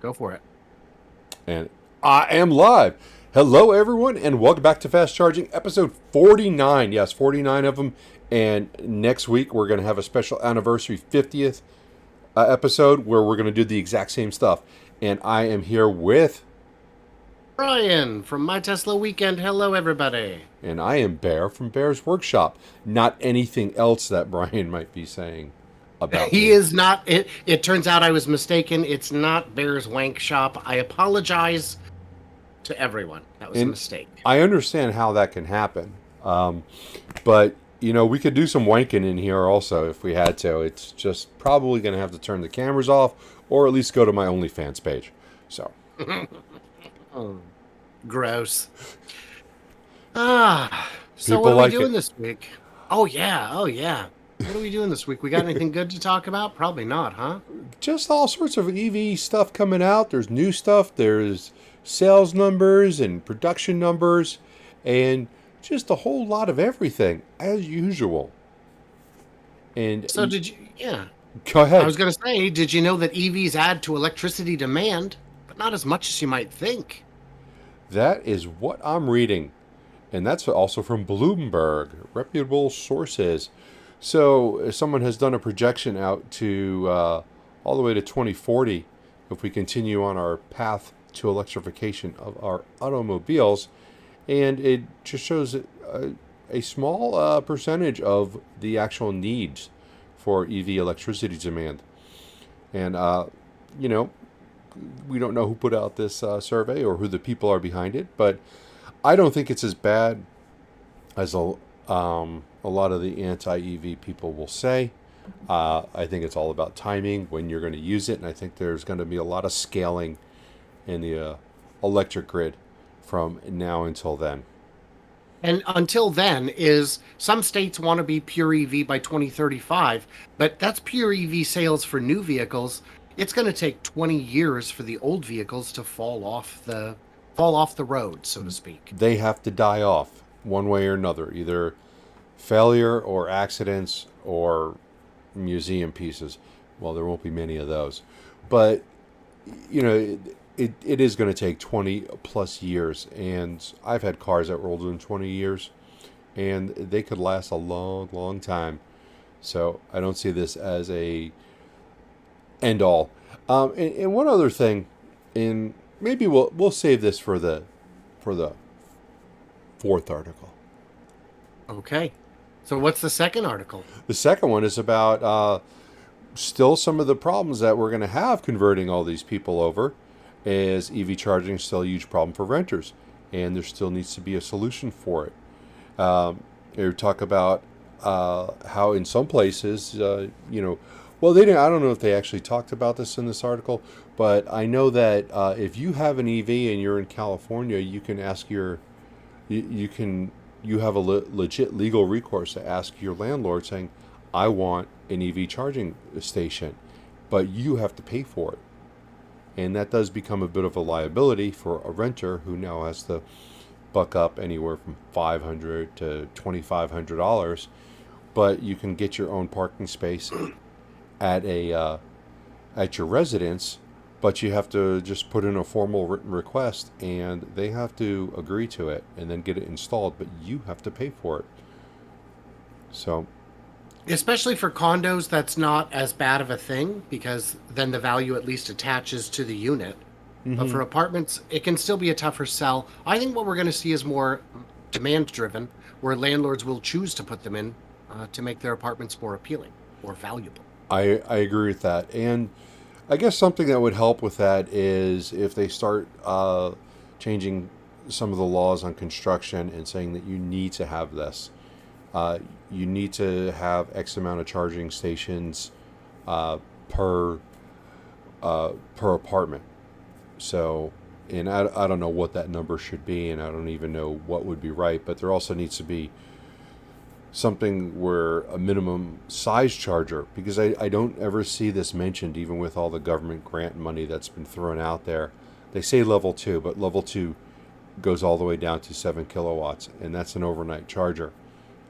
Go for it. And I am live. Hello, everyone, and welcome back to Fast Charging, episode 49. Yes, 49 of them. And next week, we're going to have a special anniversary 50th episode where we're going to do the exact same stuff. And I am here with... Brian from My Tesla Weekend. Hello, everybody. And I am Bear from Bear's Workshop. Not anything else that Brian might be saying about He me. is not. It turns out I was mistaken. It's not Bear's Wank Shop. I apologize to everyone. That was a mistake. I understand how that can happen. But, you know, we could do some wanking in here also if we had to. It's just probably going to have to turn the cameras off or at least go to my OnlyFans page. So. Oh, gross. So People what are like we doing it. this week? Oh, yeah. What are we doing this week? We got anything good to talk about? Probably not, huh? Just all sorts of EV stuff coming out. There's new stuff. There's sales numbers and production numbers and just a whole lot of everything as usual. And So did you? Yeah. Go ahead. I was going to say, did you know that EVs add to electricity demand, but not as much as you might think? That is what I'm reading. And that's also from Bloomberg, reputable sources. So if someone has done a projection out to all the way to 2040, if we continue on our path to electrification of our automobiles, and it just shows a small percentage of the actual needs for EV electricity demand. And, you know, we don't know who put out this survey or who the people are behind it, but I don't think it's as bad as a lot of the anti-EV people will say. I think it's all about timing, when you're going to use it, and I think there's going to be a lot of scaling in the electric grid from now until then. And until then is some states want to be pure EV by 2035, but that's pure EV sales for new vehicles. It's going to take 20 years for the old vehicles to fall off the road, so to speak. They have to die off one way or another, either failure or accidents or museum pieces. Well, there won't be many of those, but you know, it is going to take 20 plus years, and I've had cars that were older than 20 years, and they could last a long time. So I don't see this as a end all. And one other thing, and maybe we'll save this for the fourth article. Okay. So what's the second article? The second one is about still some of the problems that we're going to have converting all these people over, as EV charging is still a huge problem for renters, and there still needs to be a solution for it. They talk about how in some places, you know, well, they didn't. I don't know if they actually talked about this in this article, but I know that if you have an EV and you're in California, you can ask you have a legit legal recourse to ask your landlord saying, I want an EV charging station, but you have to pay for it. And that does become a bit of a liability for a renter who now has to buck up anywhere from $500 to $2,500. But you can get your own parking space at your residence, but you have to just put in a formal written request, and they have to agree to it and then get it installed, but you have to pay for it. So, Especially for condos, that's not as bad of a thing, because then the value at least attaches to the unit. Mm-hmm. But for apartments, it can still be a tougher sell. I think what we're going to see is more demand-driven, where landlords will choose to put them in to make their apartments more appealing or valuable. I agree with that. And I guess something that would help with that is if they start changing some of the laws on construction and saying that you need to have this. You need to have X amount of charging stations per apartment. So, and I don't know what that number should be, and I don't even know what would be right, but there also needs to be something where a minimum size charger, because I don't ever see this mentioned, even with all the government grant money that's been thrown out there. They say level 2, but level 2 goes all the way down to 7 kilowatts, and that's an overnight charger.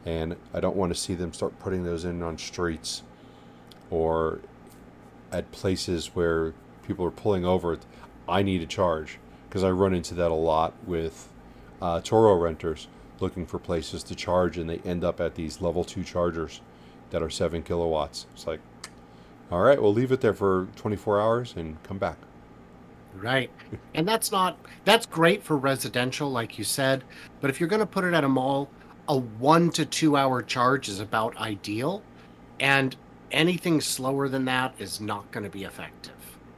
And I don't want to see them start putting those in on streets or at places where people are pulling over. I need a charge, because I run into that a lot with Toro renters looking for places to charge, and they end up at these level 2 chargers that are 7 kilowatts. It's like, all right, we'll leave it there for 24 hours and come back. Right. And that's great for residential, like you said. But if you're going to put it at a mall, a 1 to 2 hour charge is about ideal. And anything slower than that is not going to be effective.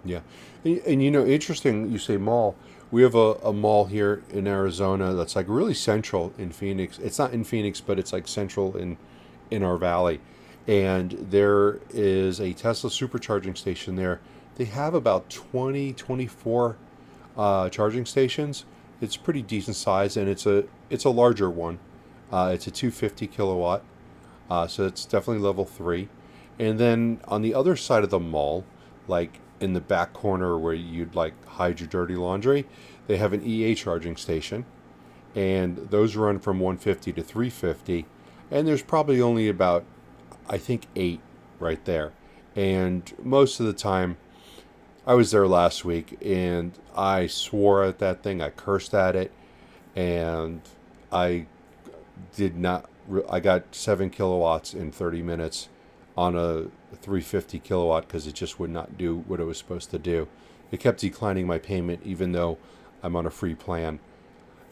Yeah. And interesting, you say mall. We have a mall here in Arizona that's like really central in Phoenix. It's not in Phoenix, but it's like central in our valley. And there is a Tesla supercharging station there. They have about 24 charging stations. It's pretty decent size, and it's a larger one. It's a 250 kilowatt, so it's definitely level 3. And then on the other side of the mall, like in the back corner where you'd like hide your dirty laundry, they have an EA charging station, and those run from 150 to 350. And there's probably only about, I think, 8 right there. And most of the time, I was there last week, and I swore at that thing. I cursed at it, and I did not. I got 7 kilowatts in 30 minutes on a 350 kilowatt because it just would not do what it was supposed to do. It kept declining my payment, even though I'm on a free plan.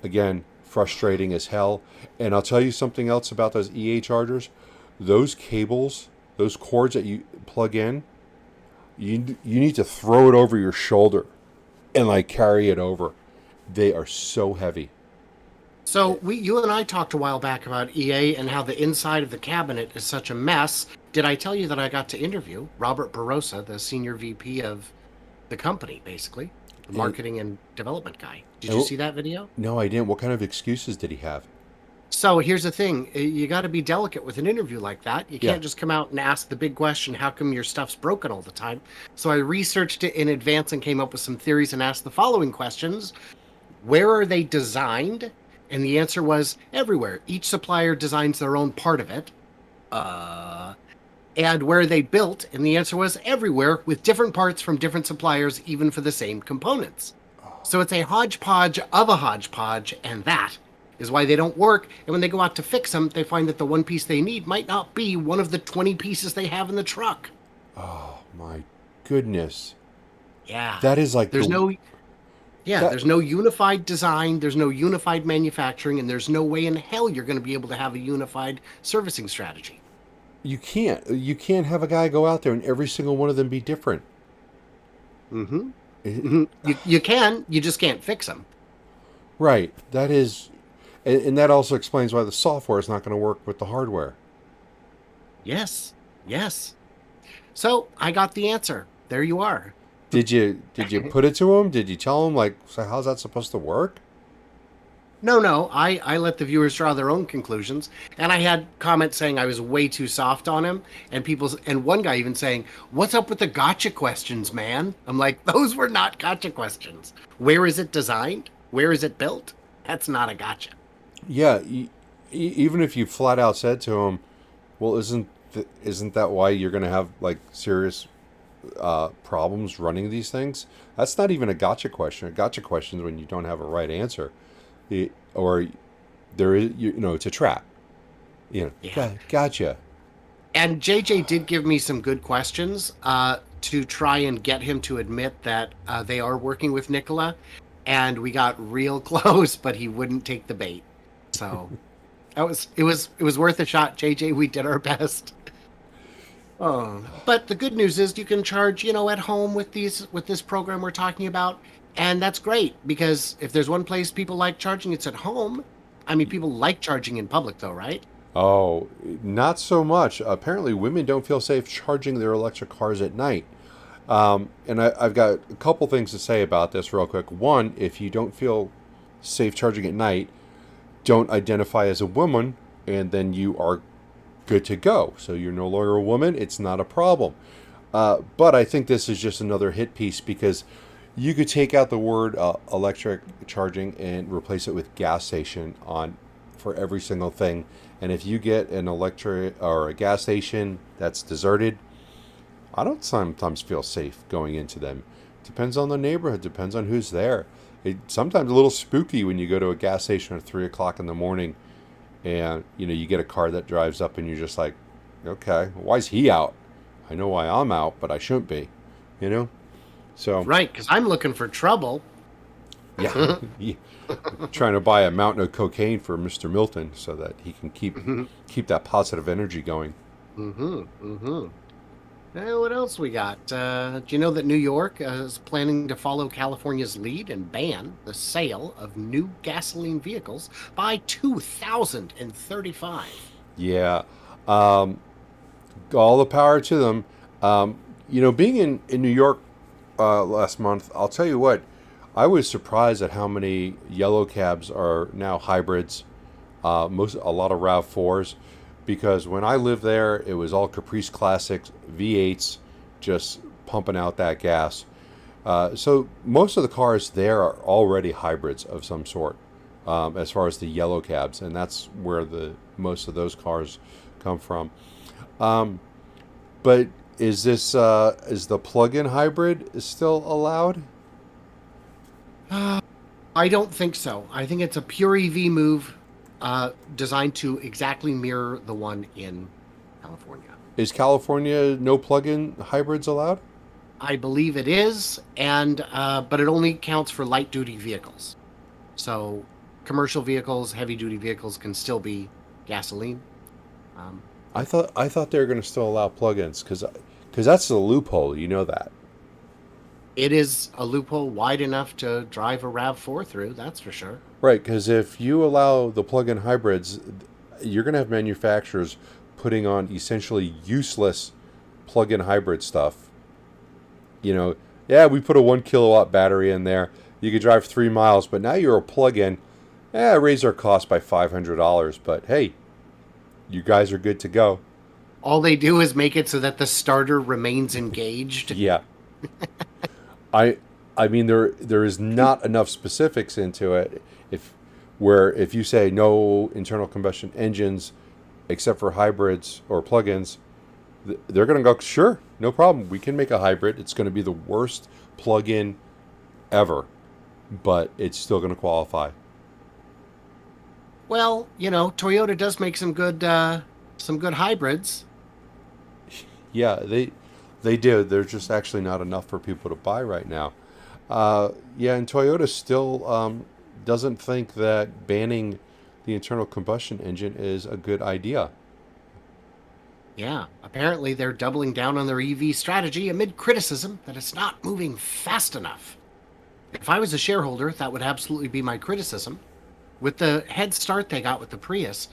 Again, frustrating as hell. And I'll tell you something else about those EA chargers. Those cables, those cords that you plug in, you need to throw it over your shoulder and like carry it over. They are so heavy. So you and I talked a while back about EA and how the inside of the cabinet is such a mess. Did I tell you that I got to interview Robert Barossa, the senior VP of the company, basically, the marketing and development guy? Did you see that video? No, I didn't. What kind of excuses did he have? So here's the thing. You got to be delicate with an interview like that. You can't just come out and ask the big question, how come your stuff's broken all the time? So I researched it in advance and came up with some theories and asked the following questions. Where are they designed? And the answer was everywhere. Each supplier designs their own part of it. And where are they built? And the answer was everywhere, with different parts from different suppliers, even for the same components. So it's a hodgepodge of a hodgepodge, and that is why they don't work. And when they go out to fix them, they find that the one piece they need might not be one of the 20 pieces they have in the truck. Oh, my goodness. Yeah. That is like there's no unified design, there's no unified manufacturing, and there's no way in hell you're going to be able to have a unified servicing strategy. You can't have a guy go out there and every single one of them be different. You can, you just can't fix them. Right. That is, and that also explains why the software is not going to work with the hardware. Yes. So I got the answer. There you are. Did you put it to him? Did you tell him, like, so how's that supposed to work? No. I let the viewers draw their own conclusions, and I had comments saying I was way too soft on him, and one guy even saying, "What's up with the gotcha questions, man?" I'm like, those were not gotcha questions. Where is it designed? Where is it built? That's not a gotcha. Yeah, even if you flat out said to him, "Well, isn't that why you're going to have like serious problems running these things?" That's not even a gotcha question. A gotcha question is when you don't have a right answer, or there is, it's a trap. Gotcha. And JJ did give me some good questions to try and get him to admit that they are working with Nikola, and we got real close, but he wouldn't take the bait. So it was worth a shot, JJ. We did our best. But the good news is you can charge, at home with this program we're talking about, and that's great because if there's one place people like charging, it's at home. I mean, people like charging in public, though, right? Oh, not so much. Apparently, women don't feel safe charging their electric cars at night. And I've got a couple things to say about this real quick. One, if you don't feel safe charging at night, don't identify as a woman, and then you are good to go. So you're no longer a woman. It's not a problem. But I think this is just another hit piece because you could take out the word electric charging and replace it with gas station for every single thing. And if you get an electric or a gas station that's deserted, I don't sometimes feel safe going into them Depends on the neighborhood. Depends on who's there. It's sometimes a little spooky when you go to a gas station at 3 o'clock in the morning, and you get a car that drives up, and you're just like, okay, why is he out? I know why I'm out, but I shouldn't be. You know. So Right, because I'm looking for trouble. yeah, trying to buy a mountain of cocaine for Mr. Milton so that he can keep that positive energy going. What else we got? Do you know that New York is planning to follow California's lead and ban the sale of new gasoline vehicles by 2035? Yeah, all the power to them. Being in New York last month, I'll tell you what, I was surprised at how many yellow cabs are now hybrids. A lot of RAV4s, because when I lived there, it was all Caprice Classics V8s, just pumping out that gas. So most of the cars there are already hybrids of some sort, as far as the yellow cabs, and that's where most of those cars come from. But is the plug-in hybrid still allowed? I don't think so. I think it's a pure EV move designed to exactly mirror the one in California. Is California no plug-in hybrids allowed? I believe it is, but it only counts for light-duty vehicles. So commercial vehicles, heavy-duty vehicles can still be gasoline. I thought they were going to still allow plug-ins because that's the loophole. You know that. It is a loophole wide enough to drive a RAV4 through, that's for sure. Right, because if you allow the plug-in hybrids, you're going to have manufacturers putting on essentially useless plug-in hybrid stuff. Yeah, we put a 1 kilowatt battery in there. You could drive 3 miles, but now you're a plug-in. Raise our cost by $500, but hey, you guys are good to go. All they do is make it so that the starter remains engaged. Yeah. I mean there is not enough specifics into it. If you say no internal combustion engines except for hybrids or plug-ins, they're going to go, sure, no problem. We can make a hybrid. It's going to be the worst plug-in ever, but it's still going to qualify. Well, Toyota does make some good hybrids. Yeah, they do. There's just actually not enough for people to buy right now. And Toyota still doesn't think that banning the internal combustion engine is a good idea. Yeah, apparently they're doubling down on their EV strategy amid criticism that it's not moving fast enough. If I was a shareholder, that would absolutely be my criticism. With the head start they got with the Prius,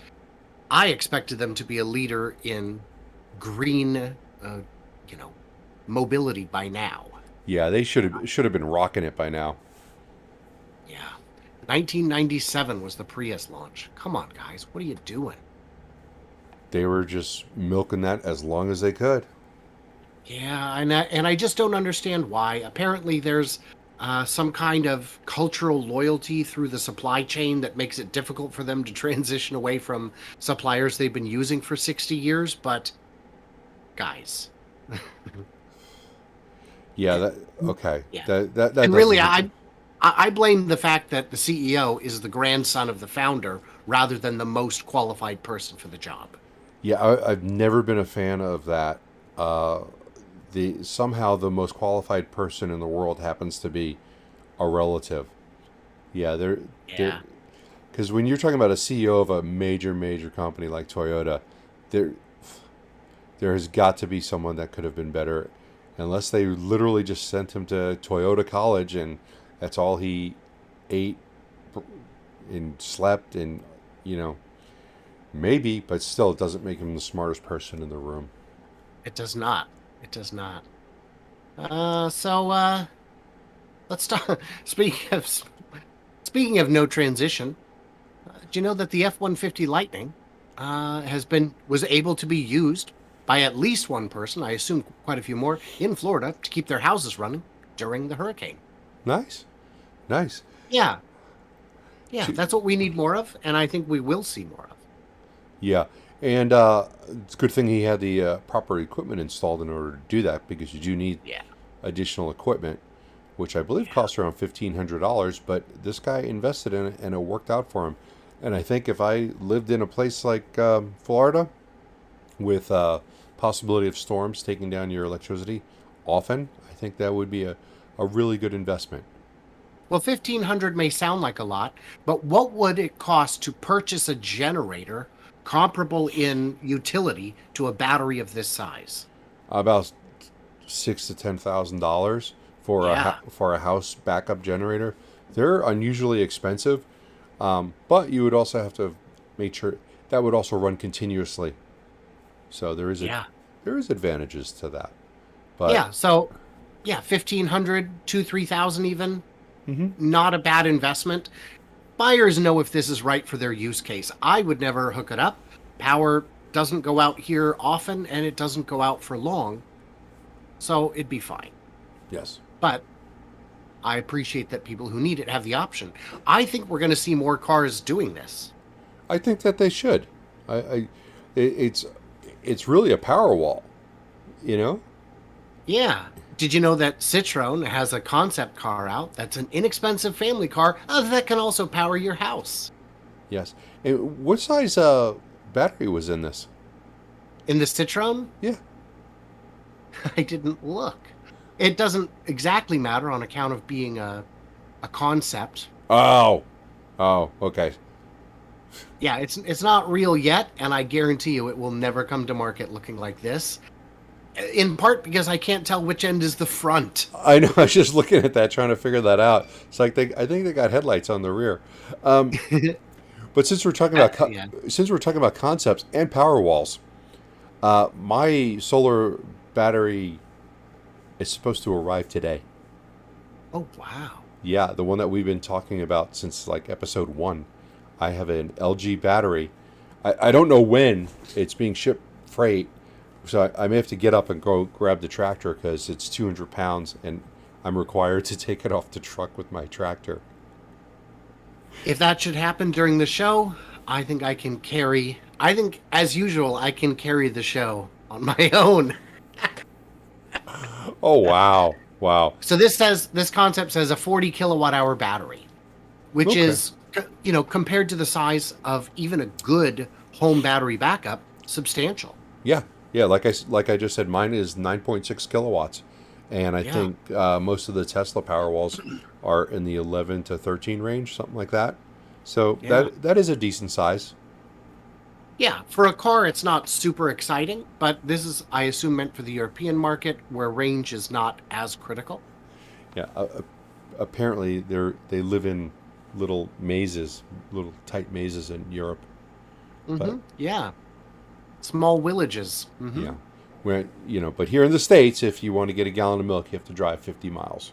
I expected them to be a leader in green, mobility by now. Yeah, they should have been rocking it by now. Yeah. 1997 was the Prius launch. Come on, guys. What are you doing? They were just milking that as long as they could. Yeah, and I just don't understand why. Apparently there's some kind of cultural loyalty through the supply chain that makes it difficult for them to transition away from suppliers they've been using for 60 years. But, guys... Yeah, okay. Yeah. That and really, I blame the fact that the CEO is the grandson of the founder rather than the most qualified person for the job. Yeah, I've never been a fan of that. Somehow the most qualified person in the world happens to be a relative. Yeah, because when you're talking about a CEO of a major company like Toyota, there has got to be someone that could have been better. Unless they literally just sent him to Toyota College and that's all he ate and slept and, maybe, but still it doesn't make him the smartest person in the room. It does not. It does not. Let's talk. Speaking of no transition, do you know that the F-150 Lightning was able to be used by at least one person, I assume quite a few more, in Florida to keep their houses running during the hurricane. Nice. Yeah, that's what we need more of, and I think we will see more of. Yeah, and it's a good thing he had the proper equipment installed in order to do that, because you do need additional equipment. which I believe costs around $1,500. But this guy invested in it, and it worked out for him. And I think if I lived in a place like Florida, with possibility of storms taking down your electricity often, I think that would be a really good investment. Well, 1,500 may sound like a lot, but what would it cost to purchase a generator comparable in utility to a battery of this size? About $6,000 to $10,000 for Yeah. for a house backup generator. They're unusually expensive, but you would also have to make sure that would also run continuously. So Yeah. there is advantages to that. But Yeah. So, yeah, 1,500 to 3,000 even. Mhm. Not a bad investment. Buyers know if this is right for their use case. I would never hook it up. Power doesn't go out here often, and it doesn't go out for long. So it'd be fine. yes, But I appreciate that people who need it have the option. I think we're going to see more cars doing this. I think that they should. It's really a power wall, you know. Yeah. Did you know that Citroën has a concept car out that's an inexpensive family car that can also power your house? Yes. And what size battery was in this? In the Citroën, Yeah. I didn't look. It doesn't exactly matter on account of being a concept. Oh. Oh. Okay. Yeah, it's not real yet, and I guarantee you it will never come to market looking like this. In part because I can't tell which end is the front. I know. I was just looking at that, trying to figure that out. It's like I think they got headlights on the rear. But since we're talking about Yeah. since we're talking about concepts and power walls, my solar battery is supposed to arrive today. Oh, wow. Yeah, the one that we've been talking about since like episode 1. I have an LG battery. I don't know when it's being shipped freight, so I may have to get up and go grab the tractor because it's 200 pounds and I'm required to take it off the truck with my tractor. If that should happen during the show, I think as usual, I can carry the show on my own. Oh, wow. Wow. So this concept says a 40 kilowatt hour battery, which Okay. is, compared to the size of even a good home battery backup, substantial. Yeah. Yeah, like I just said, mine is 9.6 kilowatts. And I Yeah. think most of the Tesla Powerwalls are in the 11 to 13 range, something like that. So Yeah. that is a decent size. Yeah, for a car, it's not super exciting, but this is, I assume, meant for the European market where range is not as critical. Yeah. Apparently, they live in little mazes, little tight mazes in Europe. But Yeah, small villages. yeah, where but here in the States, if you want to get a gallon of milk, you have to drive 50 miles.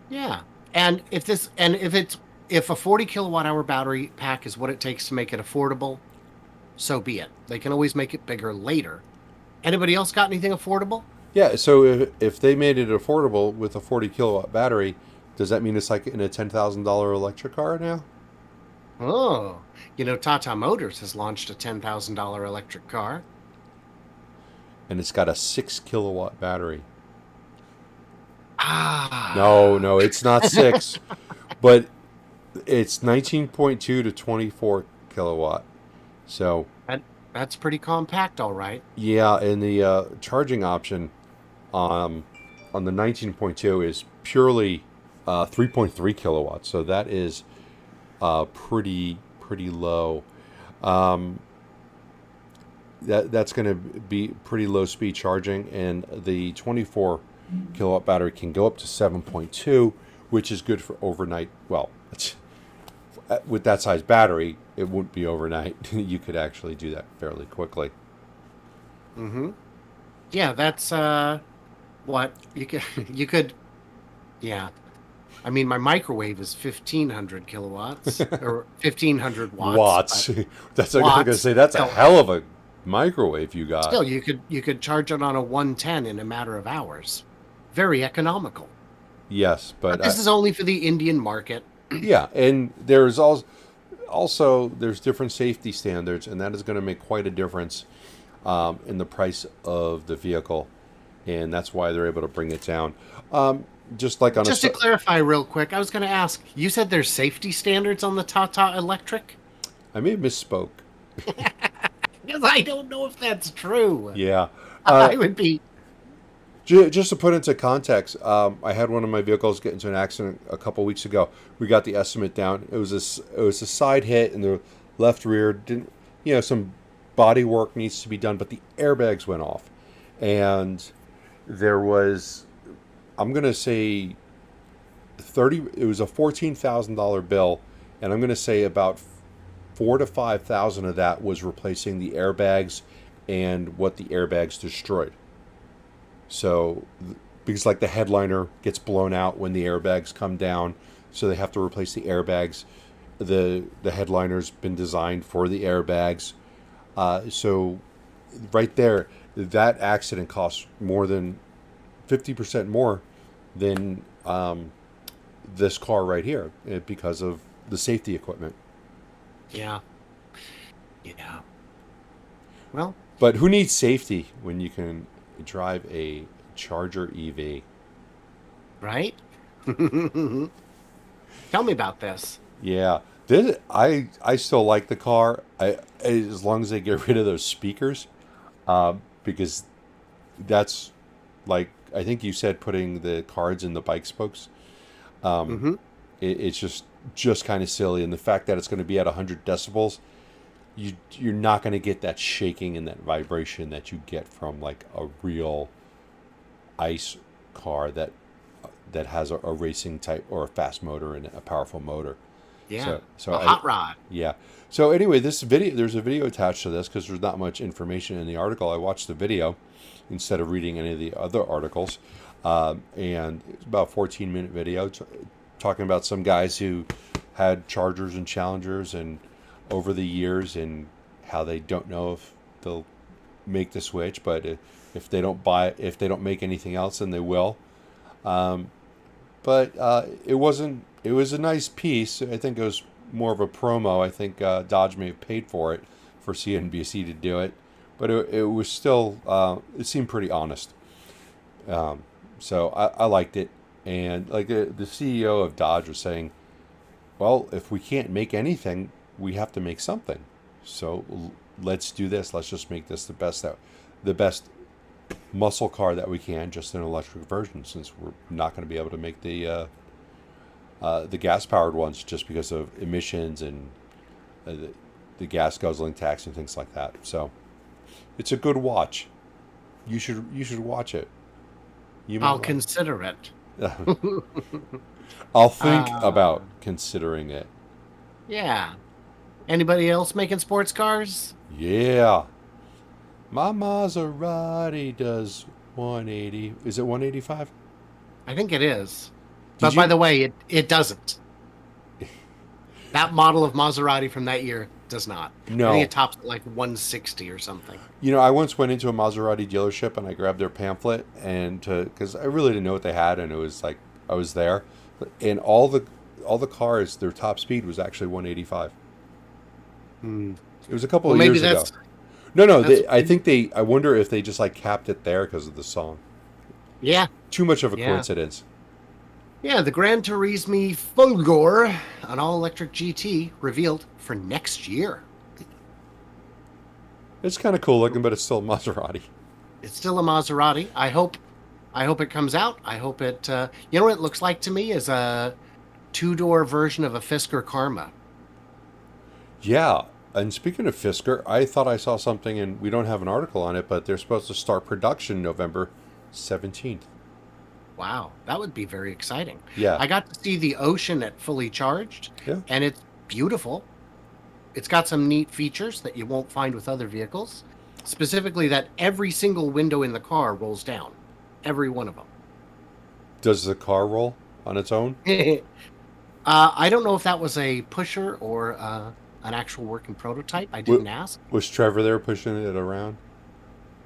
Yeah, and if a 40 kilowatt hour battery pack is what it takes to make it affordable, so be it. They can always make it bigger later. Anybody else got anything affordable? Yeah. So if they made it affordable with a 40 kilowatt battery, does that mean it's like in a $10,000 electric car now? Oh, Tata Motors has launched a $10,000 electric car. And it's got a 6 kilowatt battery. Ah, No, it's not 6, but it's 19.2 to 24 kilowatt. So that's pretty compact, all right. yeah, and the charging option on the 19.2 is purely 3.3 kilowatts. So that is pretty low. That's going to be pretty low speed charging, and the 24 kilowatt battery can go up to 7.2, which is good for overnight. Well, with that size battery, it wouldn't be overnight. You could actually do that fairly quickly. Yeah, that's what you could. Yeah, I mean, my microwave is 1,500 kilowatts or 1,500 watts. Watts. That's what I was going to say. That's a hell of a microwave you got. Still, you could charge it on a 110 in a matter of hours. Very economical. Yes, but This is only for the Indian market. yeah, and there's also there's different safety standards, and that is going to make quite a difference in the price of the vehicle, and that's why they're able to bring it down. just like on Just to clarify real quick, I was going to ask, you said there's safety standards on the Tata Electric? I may have misspoke. Because I don't know if that's true. Yeah. I would be. Just to put into context, I had one of my vehicles get into an accident a couple weeks ago. We got the estimate down. It was a side hit in the left rear. Didn't some body work needs to be done, but the airbags went off, and there was, I'm gonna say, 30. It was a $14,000 bill, and I'm gonna say about 4 to 5 thousand of that was replacing the airbags and what the airbags destroyed. So, because like the headliner gets blown out when the airbags come down, so they have to replace the airbags. The headliner's been designed for the airbags. So, right there, that accident costs more than 50% more than this car right here because of the safety equipment. Yeah. Yeah. Well, But who needs safety when you can drive a Charger EV? right? Tell me about this. Yeah, I still like the car. As long as they get rid of those speakers, because that's like I think you said putting the cards in the bike spokes. Hmm. It's just kind of silly, and the fact that it's going to be at 100 decibels, you're not going to get that shaking and that vibration that you get from like a real ice car that has a racing type or a fast motor and a powerful motor. Yeah. So A hot rod. yeah. So anyway, there's a video attached to this because there's not much information in the article. I watched the video instead of reading any of the other articles, and it's about a 14-minute video talking about some guys who had Chargers and Challengers and over the years and how they don't know if they'll make the switch, but if they don't make anything else, then they will. But it wasn't. It was a nice piece. I think it was more of a promo. I think Dodge may have paid for it for CNBC to do it, but it was still. It seemed pretty honest. So I liked it, and like the CEO of Dodge was saying, well, if we can't make anything, we have to make something. So let's do this. Let's just make this the best muscle car that we can, just an electric version, since we're not going to be able to make the gas powered ones just because of emissions and the gas guzzling tax and things like that. So it's a good watch. You should watch it. I'll consider it. I'll think about considering it. Yeah. Anybody else making sports cars? Yeah. My Maserati does 180. Is it 185? I think it is. Did But by the way, it doesn't. That model of Maserati from that year does not. No. I think it tops at like 160 or something. I once went into a Maserati dealership and I grabbed their pamphlet because I really didn't know what they had, and it was like I was there, and all the cars, their top speed was actually 185. It was a couple of Maybe years ago. that's No, I wonder if they just like capped it there because of the song. yeah. Too much of a Yeah. coincidence. Yeah, the Gran Turismo Fulgor, an all-electric GT, revealed for next year. It's kind of cool looking, but it's still a Maserati. It's still a Maserati. I hope it comes out. I hope it. You know what it looks like to me is a two-door version of a Fisker Karma. Yeah, and speaking of Fisker, I thought I saw something, and we don't have an article on it, but they're supposed to start production November 17th. Wow, that would be very exciting. Yeah. I got to see the Ocean at fully charged, Yeah. and it's beautiful. It's got some neat features that you won't find with other vehicles. Specifically, that every single window in the car rolls down. Every one of them. Does the car roll on its own? I don't know if that was a pusher or an actual working prototype. I didn't ask. Was Trevor there pushing it around?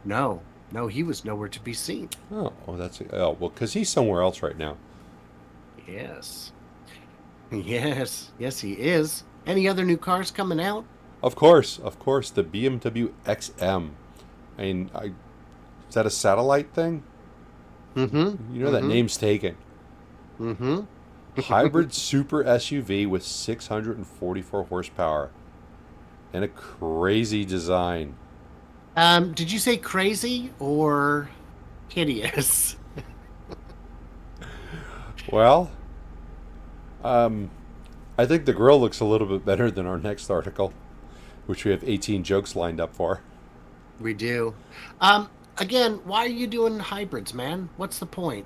No, he was nowhere to be seen. Oh, well, because he's somewhere else right now. Yes, he is. Any other new cars coming out? Of course, the BMW XM. I mean, is that a satellite thing? Mm-hmm. That name's taken. Mm-hmm. Hybrid super SUV with 644 horsepower and a crazy design. Did you say crazy or hideous? Well, um, I think the grill looks a little bit better than our next article, which we have 18 jokes lined up for. We do. Again, why are you doing hybrids, man? What's the point?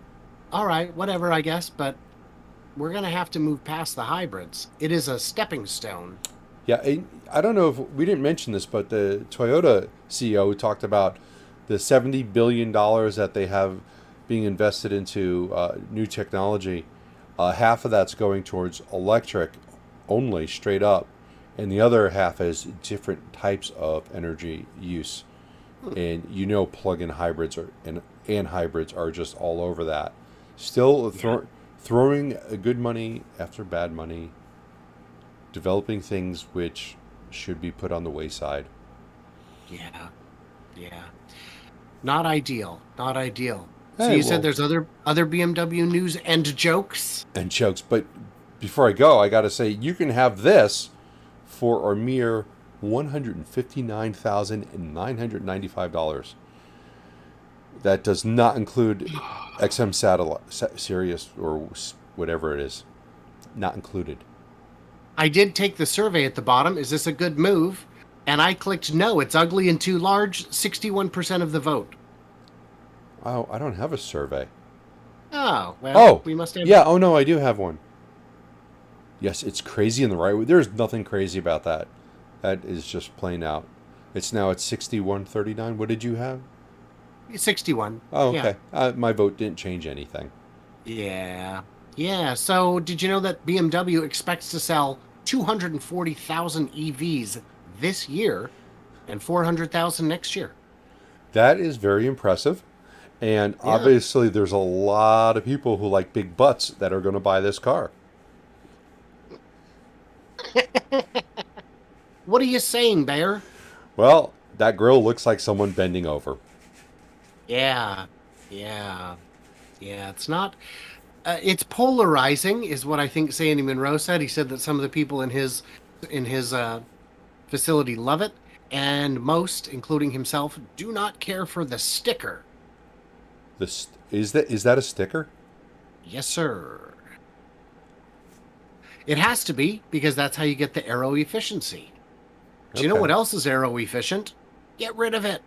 All right, whatever, I guess, but we're going to have to move past the hybrids. It is a stepping stone. Yeah, I don't know if we didn't mention this, but the Toyota CEO talked about the $70 billion that they have being invested into new technology. Half of that's going towards electric only, straight up, and the other half is different types of energy use. And plug-in hybrids and hybrids are just all over that. Still throwing good money after bad money, developing things which should be put on the wayside. Yeah. Yeah. Not ideal. Not ideal. So Hey, you said well, there's other BMW news and jokes? and jokes. But before I go, I got to say you can have this for a mere $159,995. That does not include XM satellite, Sirius, or whatever it is. Not included. I did take the survey at the bottom. Is this a good move? And I clicked no, it's ugly and too large. 61% of the vote. Oh, I don't have a survey. Oh, well, Oh, we must have. yeah. Oh, no, I do have one. Yes, it's crazy in the right way. There's nothing crazy about that. That is just plain out. It's now at 6139. What did you have? 61. Oh, Yeah. okay. My vote didn't change anything. Yeah. Yeah. So, did you know that BMW expects to sell 240,000 EVs this year and 400,000 next year? That is very impressive. And Yeah. obviously, there's a lot of people who like big butts that are going to buy this car. What are you saying, Bear? Well, that grill looks like someone bending over. Yeah. Yeah. Yeah. It's not. It's polarizing, is what I think Sandy Monroe said. He said that some of the people in his facility love it, and most, including himself, do not care for the sticker. Is that a sticker? Yes, sir. It has to be because that's how you get the aero efficiency. Do you know what Okay. else is aero efficient? Get rid of it.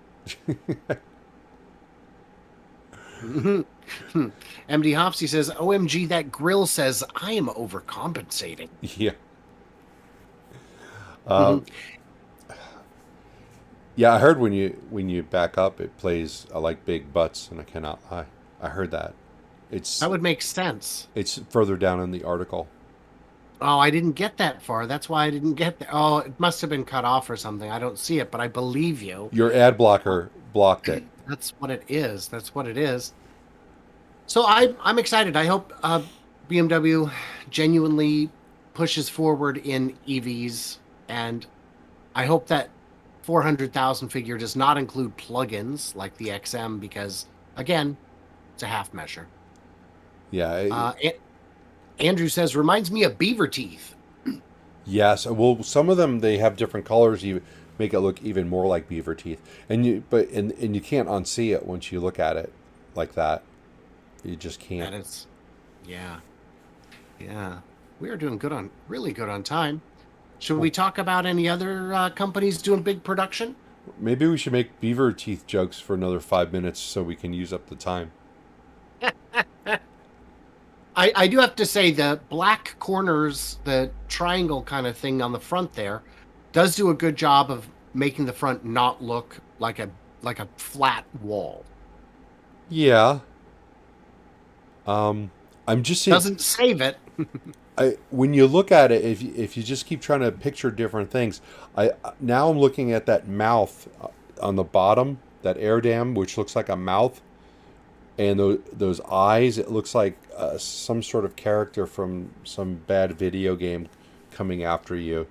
MD Hopsy says, OMG, that grill says I am overcompensating. Yeah. Um, yeah, I heard when you back up, it plays "I like big butts," and I cannot lie. I heard that. It's That would make sense. it's further down in the article. Oh, I didn't get that far. That's why I didn't get there. Oh, it must have been cut off or something. I don't see it, but I believe you. Your ad blocker blocked it. That's what it is. That's what it is. So I'm excited. I hope BMW genuinely pushes forward in EVs, and I hope that 400,000 figure does not include plugins like the XM because, again, it's a half measure. Yeah. Andrew says, reminds me of beaver teeth. Yes. Well, some of them they have different colors. You make it look even more like beaver teeth, and you can't unsee it once you look at it like that. You just That can't. is, yeah, yeah. We are doing really good on time. Should we talk about any other companies doing big production? Maybe we should make beaver teeth jokes for another 5 minutes so we can use up the time. I do have to say the black corners, the triangle kind of thing on the front there, does do a good job of making the front not look like a flat wall. Yeah. I'm just saying. Doesn't save it. When you look at it, if you just keep trying to picture different things, now I'm looking at that mouth on the bottom, that air dam, which looks like a mouth, and those eyes. It looks like some sort of character from some bad video game coming after you,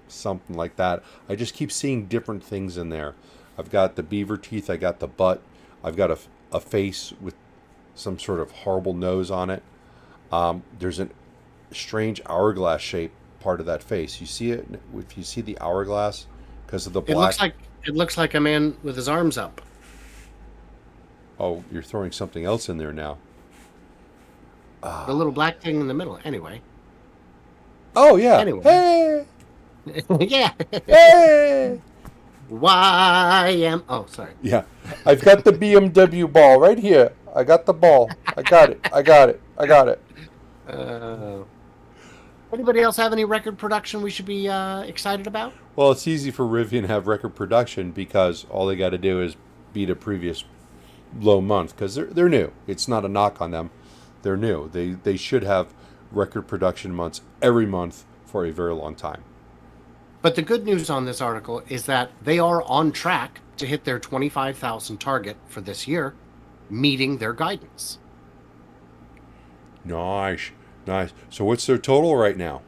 something like that. I just keep seeing different things in there. I've got the beaver teeth. I got the butt. I've got a face with some sort of horrible nose on it. There's a strange hourglass shape part of that face. You see it if you see the hourglass because of the black. It looks like a man with his arms up. Oh, you're throwing something else in there now. The little black thing in the middle. Anyway. Oh yeah. Anyway. Hey. Yeah. Hey. Oh, sorry. Yeah. I've got the BMW ball right here. I got the ball. I got it. I got it. I got it. Anybody else have any record production we should be excited about? Well, it's easy for Rivian to have record production because all they got to do is beat a previous low month because they're new. It's not a knock on them. They're new. They should have record production months every month for a very long time. But the good news on this article is that they are on track to hit their 25,000 target for this year, meeting their guidance. Nice. So what's their total right now?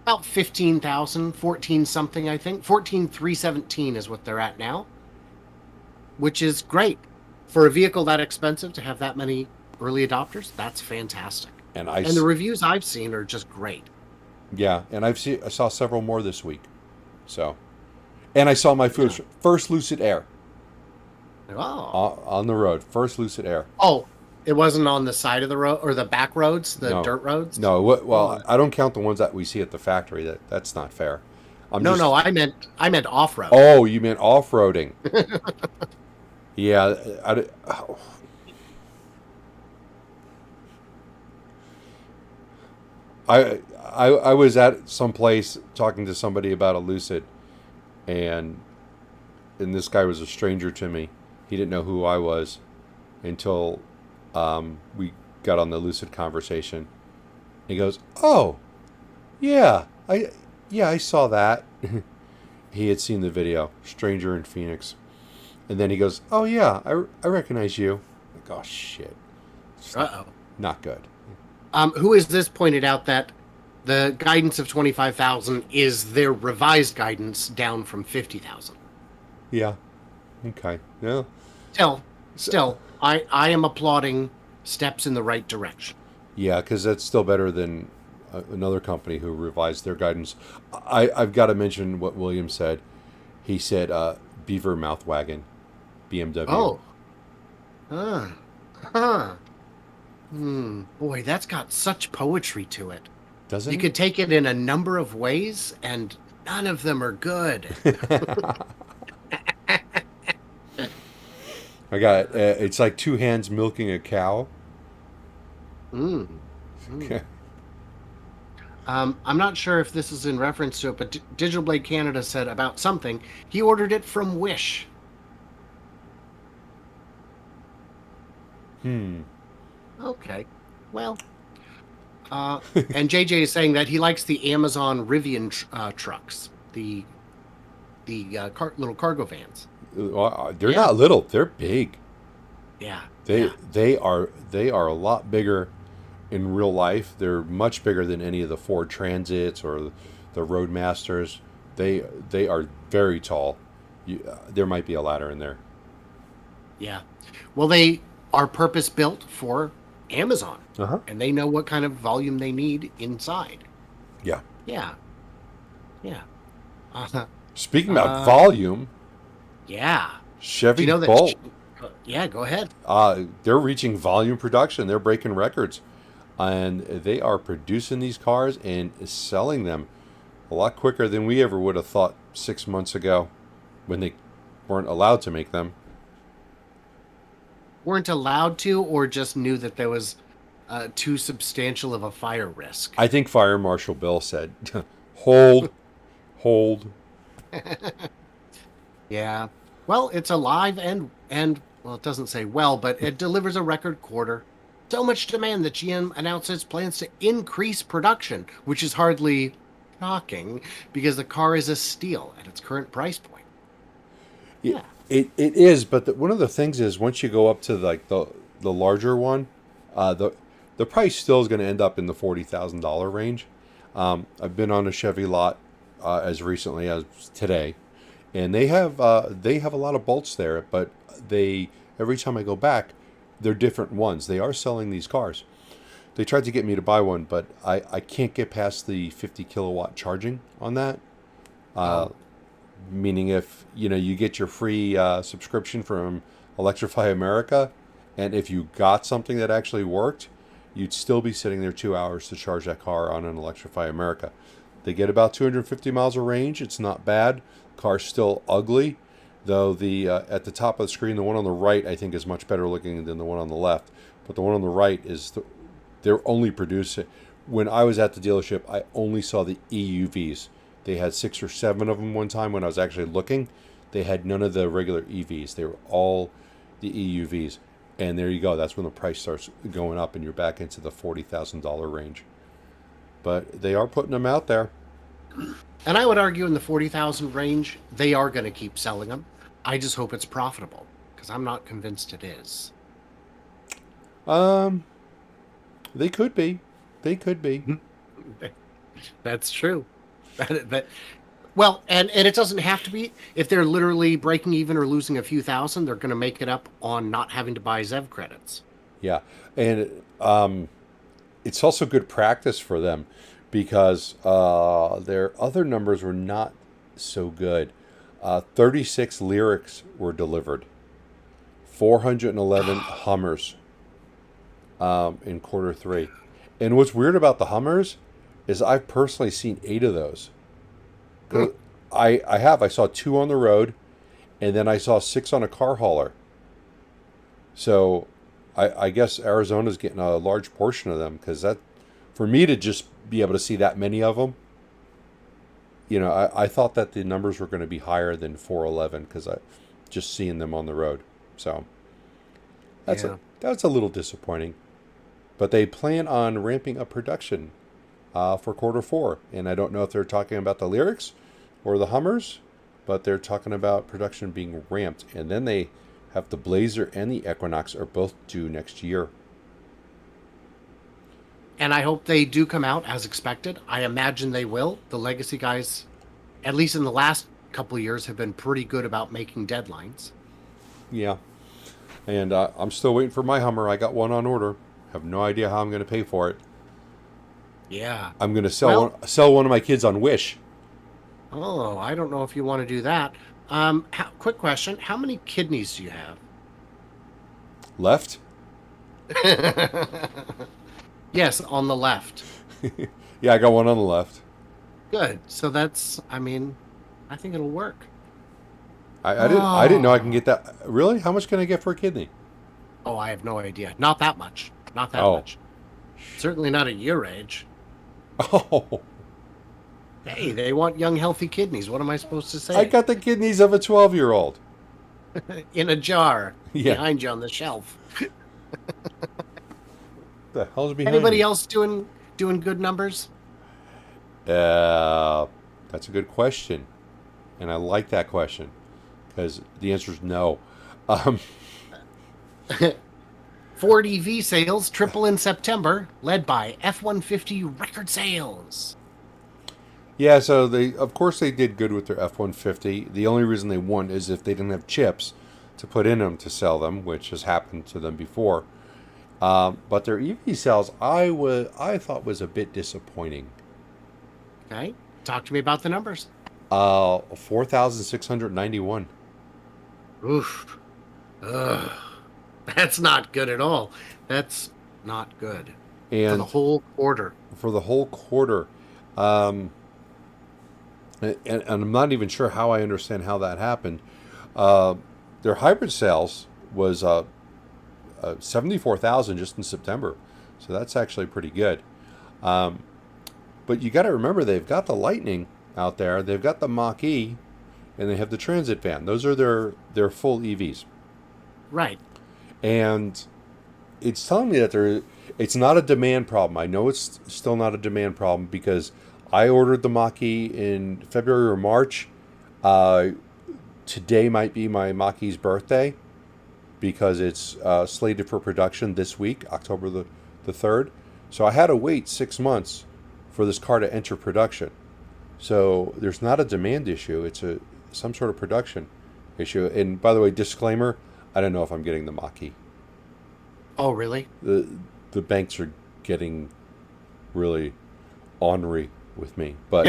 About 15,000, 14 something, I think. 14,317 is what they're at now, which is great. For a vehicle that expensive to have that many early adopters, that's fantastic. And the reviews I've seen are just great. Yeah, and I saw several more this week. So, and I saw my first Lucid Air. Oh. On the road, first Lucid Air. Oh, it wasn't on the side of the road or the back roads, dirt roads? No, well, I don't count the ones that we see at the factory. That's not fair. I meant off-road. Oh, you meant off-roading. Yeah, I was at some place talking to somebody about a Lucid, and this guy was a stranger to me. He didn't know who I was until we got on the Lucid conversation. He goes, "Oh, yeah, I saw that." He had seen the video, Stranger in Phoenix, and then he goes, "Oh yeah, I recognize you." Like, oh shit, not good. Who is this pointed out that the guidance of 25,000 is their revised guidance down from 50,000. Yeah. Okay. Yeah. Still, I am applauding steps in the right direction. Yeah, because that's still better than another company who revised their guidance. I've got to mention what William said. He said beaver mouth wagon, BMW. Oh. Boy, that's got such poetry to it. Doesn't you could take it in a number of ways, and none of them are good. I got it. It's like two hands milking a cow. Okay. I'm not sure if this is in reference to it, but Digital Blade Canada said about something. He ordered it from Wish. Okay. Well. And JJ is saying that he likes the Amazon Rivian trucks, the little cargo vans. They're not little; they're big. Yeah. They are a lot bigger in real life. They're much bigger than any of the Ford Transits or the Roadmasters. They are very tall. There might be a ladder in there. Yeah. Well, they are purpose built for Amazon. And they know what kind of volume they need inside. Yeah. Speaking about volume. Yeah. Chevy Do you know Bolt. Yeah, go ahead. They're reaching volume production. They're breaking records. And they are producing these cars and selling them a lot quicker than we ever would have thought 6 months ago when they weren't allowed to make them. Weren't allowed to, or just knew that there was too substantial of a fire risk? I think Fire Marshal Bill said, hold. Yeah. Well, it's alive and well, it doesn't say well, but it delivers a record quarter. So much demand that GM announces plans to increase production, which is hardly shocking because the car is a steal at its current price point. Yeah. It is, but one of the things is once you go up to like the larger one, the price still is going to end up in the $40,000 range. I've been on a Chevy lot as recently as today, and they have a lot of Bolts there, but every time I go back, they're different ones. They are selling these cars, They tried to get me to buy one, but I can't get past the 50 kilowatt charging on that. Oh, Meaning if, you get your free subscription from Electrify America, and if you got something that actually worked, you'd still be sitting there 2 hours to charge that car on an Electrify America. They get about 250 miles of range. It's not bad. Car's still ugly, though the at the top of the screen, the one on the right, I think, is much better looking than the one on the left. But the one on the right they're only producing. When I was at the dealership, I only saw the EUVs. They had 6 or 7 of them one time when I was actually looking. They had none of the regular EVs. They were all the EUVs. And there you go. That's when the price starts going up and you're back into the $40,000 range. But they are putting them out there. and I would argue in the 40,000 range, they are going to keep selling them. I just hope it's profitable because I'm not convinced it is. They could be. They could be. That's true. Well, and it doesn't have to be. If they're literally breaking even or losing a few thousand, they're going to make it up on not having to buy ZEV credits. Yeah. And it's also good practice for them because their other numbers were not so good. 36 Lyrics were delivered, 411 Hummers in quarter 3. And what's weird about the Hummers is I've personally seen 8 of those. I saw 2 on the road, and then I saw 6 on a car hauler. So I guess Arizona's getting a large portion of them because that, for me to just be able to see that many of them, I thought that the numbers were going to be higher than 411 because I just seeing them on the road. So that's a little disappointing. But they plan on ramping up production for quarter 4. And I don't know if they're talking about the Lyrics or the Hummers, but they're talking about production being ramped. And then they have the Blazer and the Equinox are both due next year. And I hope they do come out as expected. I imagine they will. The legacy guys, at least in the last couple of years, have been pretty good about making deadlines. Yeah. And I'm still waiting for my Hummer. I got one on order. Have no idea how I'm going to pay for it. Yeah. I'm going to sell one of my kids on Wish. Oh, I don't know if you want to do that. Quick question. How many kidneys do you have? Left? Yes, on the left. Yeah, I got one on the left. Good. So that's, I think it'll work. I didn't know I can get that. Really? How much can I get for a kidney? Oh, I have no idea. Not that much. Not that Oh. much. Certainly not at your age. Oh. Hey, they want young, healthy kidneys. What am I supposed to say? I got the kidneys of a 12-year-old. In a jar Yeah. behind you on the shelf. The hell's behind Anybody me? else doing good numbers? That's a good question. And I like that question because the answer is no. Ford EV sales triple in September, led by F-150 record sales. Yeah, so of course they did good with their F-150. The only reason they won is if they didn't have chips to put in them to sell them, which has happened to them before. But their EV sales, I thought was a bit disappointing. Okay, talk to me about the numbers. 4,691. Oof. Ugh. That's not good at all. That's not good. And For the whole quarter. For the whole quarter. And I'm not even sure how I understand how that happened. Their hybrid sales was 74,000 just in September. So that's actually pretty good. But you got to remember, they've got the Lightning out there. They've got the Mach E. And they have the Transit van. Those are their full EVs. Right. And it's telling me that it's not a demand problem. I know it's still not a demand problem because I ordered the Mach E in February or March. Today might be my Mach E's birthday because it's slated for production this week, October the 3rd. So I had to wait 6 months for this car to enter production. So there's not a demand issue. It's some sort of production issue. And by the way, disclaimer, I don't know if I'm getting the Mach E. Oh, really? The banks are getting really ornery with me. But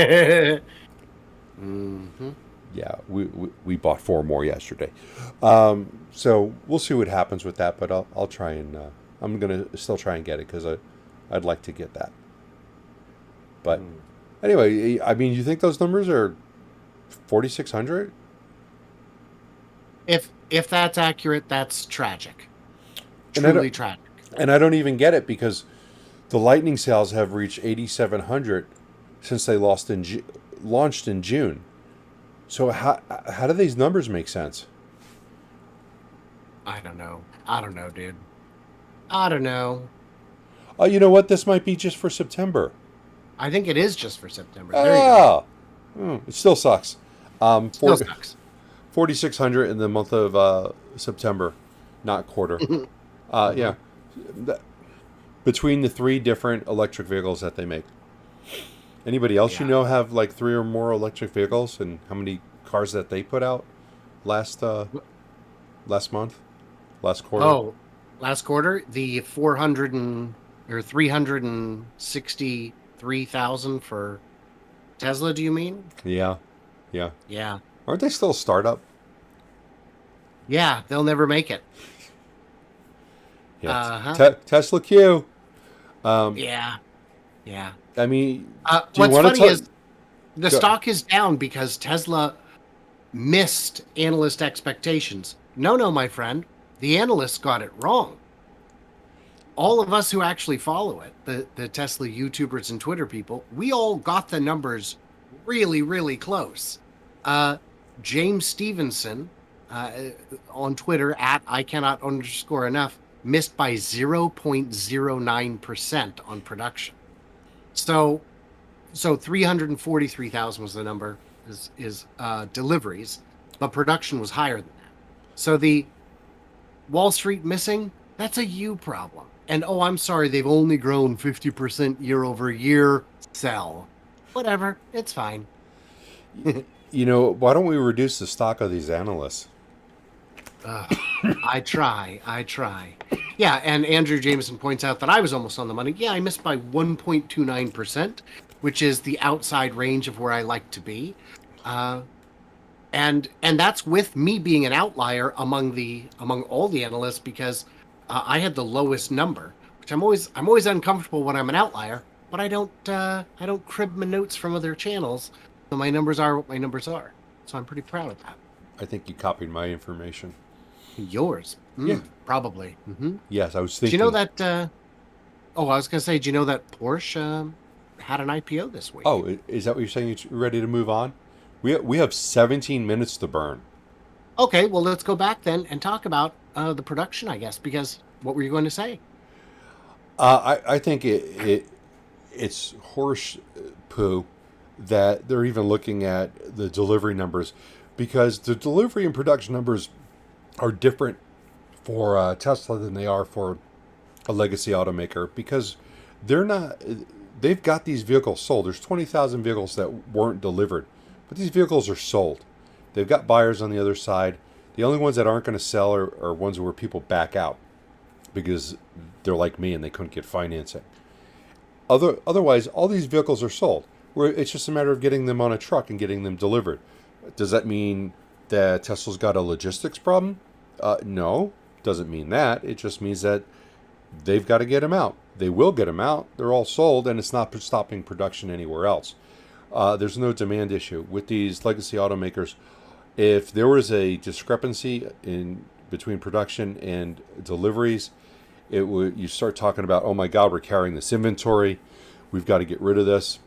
Mm-hmm. yeah, we bought 4 more yesterday. So we'll see what happens with that. But I'll try and I'm gonna still try and get it because I'd like to get that. But anyway, I mean, you think those numbers are 4,600? If that's accurate, that's tragic. And I Truly don't, tragic. and I don't even get it because the Lightning sales have reached 8,700 since they launched in June. So how do these numbers make sense? I don't know. I don't know, dude. I don't know. Oh, you know what? This might be just for September. I think it is just for September. There you go. It still sucks. Still sucks. 4,600 in the month of September, not quarter. Yeah. Between the 3 different electric vehicles that they make. Anybody else you know have like 3 or more electric vehicles, and how many cars that they put out last month, last quarter? Oh, last quarter, the 363,000 for Tesla, do you mean? Yeah. Yeah. Aren't they still a startup? Yeah, they'll never make it. Yeah. Uh-huh. Tesla Q. Yeah. I mean, What's funny is the stock is down because Tesla missed analyst expectations. No, my friend. The analysts got it wrong. All of us who actually follow it, the Tesla YouTubers and Twitter people, we all got the numbers really, really close. James Stevenson on Twitter at @ICannot_enough missed by 0.09% on production. So 343,000 was the number is deliveries, but production was higher than that. So the Wall Street missing, that's a you problem. And oh, I'm sorry, they've only grown 50% year over year. Sell. Whatever, it's fine. You know, why don't we reduce the stock of these analysts? I try. Yeah, and Andrew Jameson points out that I was almost on the money. Yeah, I missed by 1.29%, which is the outside range of where I like to be. And that's with me being an outlier among all the analysts because I had the lowest number, which I'm always uncomfortable when I'm an outlier, but I don't crib my notes from other channels. So my numbers are what my numbers are. So I'm pretty proud of that. I think you copied my information. Yours? Yeah. Probably. Mm-hmm. Yes, I was thinking. Do you know that? I was going to say, do you know that Porsche had an IPO this week? Oh, is that what you're saying? You're ready to move on? We have 17 minutes to burn. Okay, well, let's go back then and talk about the production, I guess, because what were you going to say? I think it's horse poo that they're even looking at the delivery numbers, because the delivery and production numbers are different for Tesla than they are for a legacy automaker, because they've got these vehicles sold. There's 20,000 vehicles that weren't delivered, but these vehicles are sold. They've got buyers on the other side. The only ones that aren't going to sell are ones where people back out because they're like me and they couldn't get financing. Otherwise, all these vehicles are sold. Where it's just a matter of getting them on a truck and getting them delivered. Does that mean that Tesla's got a logistics problem? No, doesn't mean that. It just means that they've got to get them out. They will get them out. They're all sold, and it's not stopping production anywhere else. There's no demand issue with these legacy automakers. If there was a discrepancy in between production and deliveries, you start talking about, oh my God, we're carrying this inventory. We've got to get rid of this.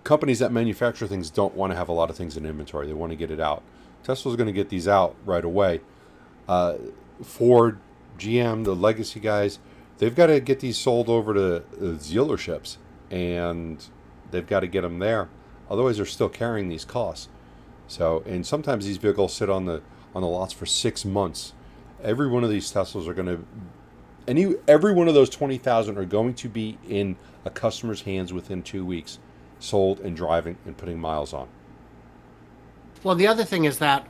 Companies that manufacture things don't want to have a lot of things in inventory. They want to get it out. Tesla's going to get these out right away. Ford, GM, the legacy guys, they've got to get these sold over to the dealerships, and they've got to get them there. Otherwise, they're still carrying these costs. So, and sometimes these vehicles sit on the lots for 6 months. Every one of these Teslas are going to, every one of those 20,000 are going to be in a customer's hands within 2 weeks, sold and driving and putting miles on. Well, the other thing is that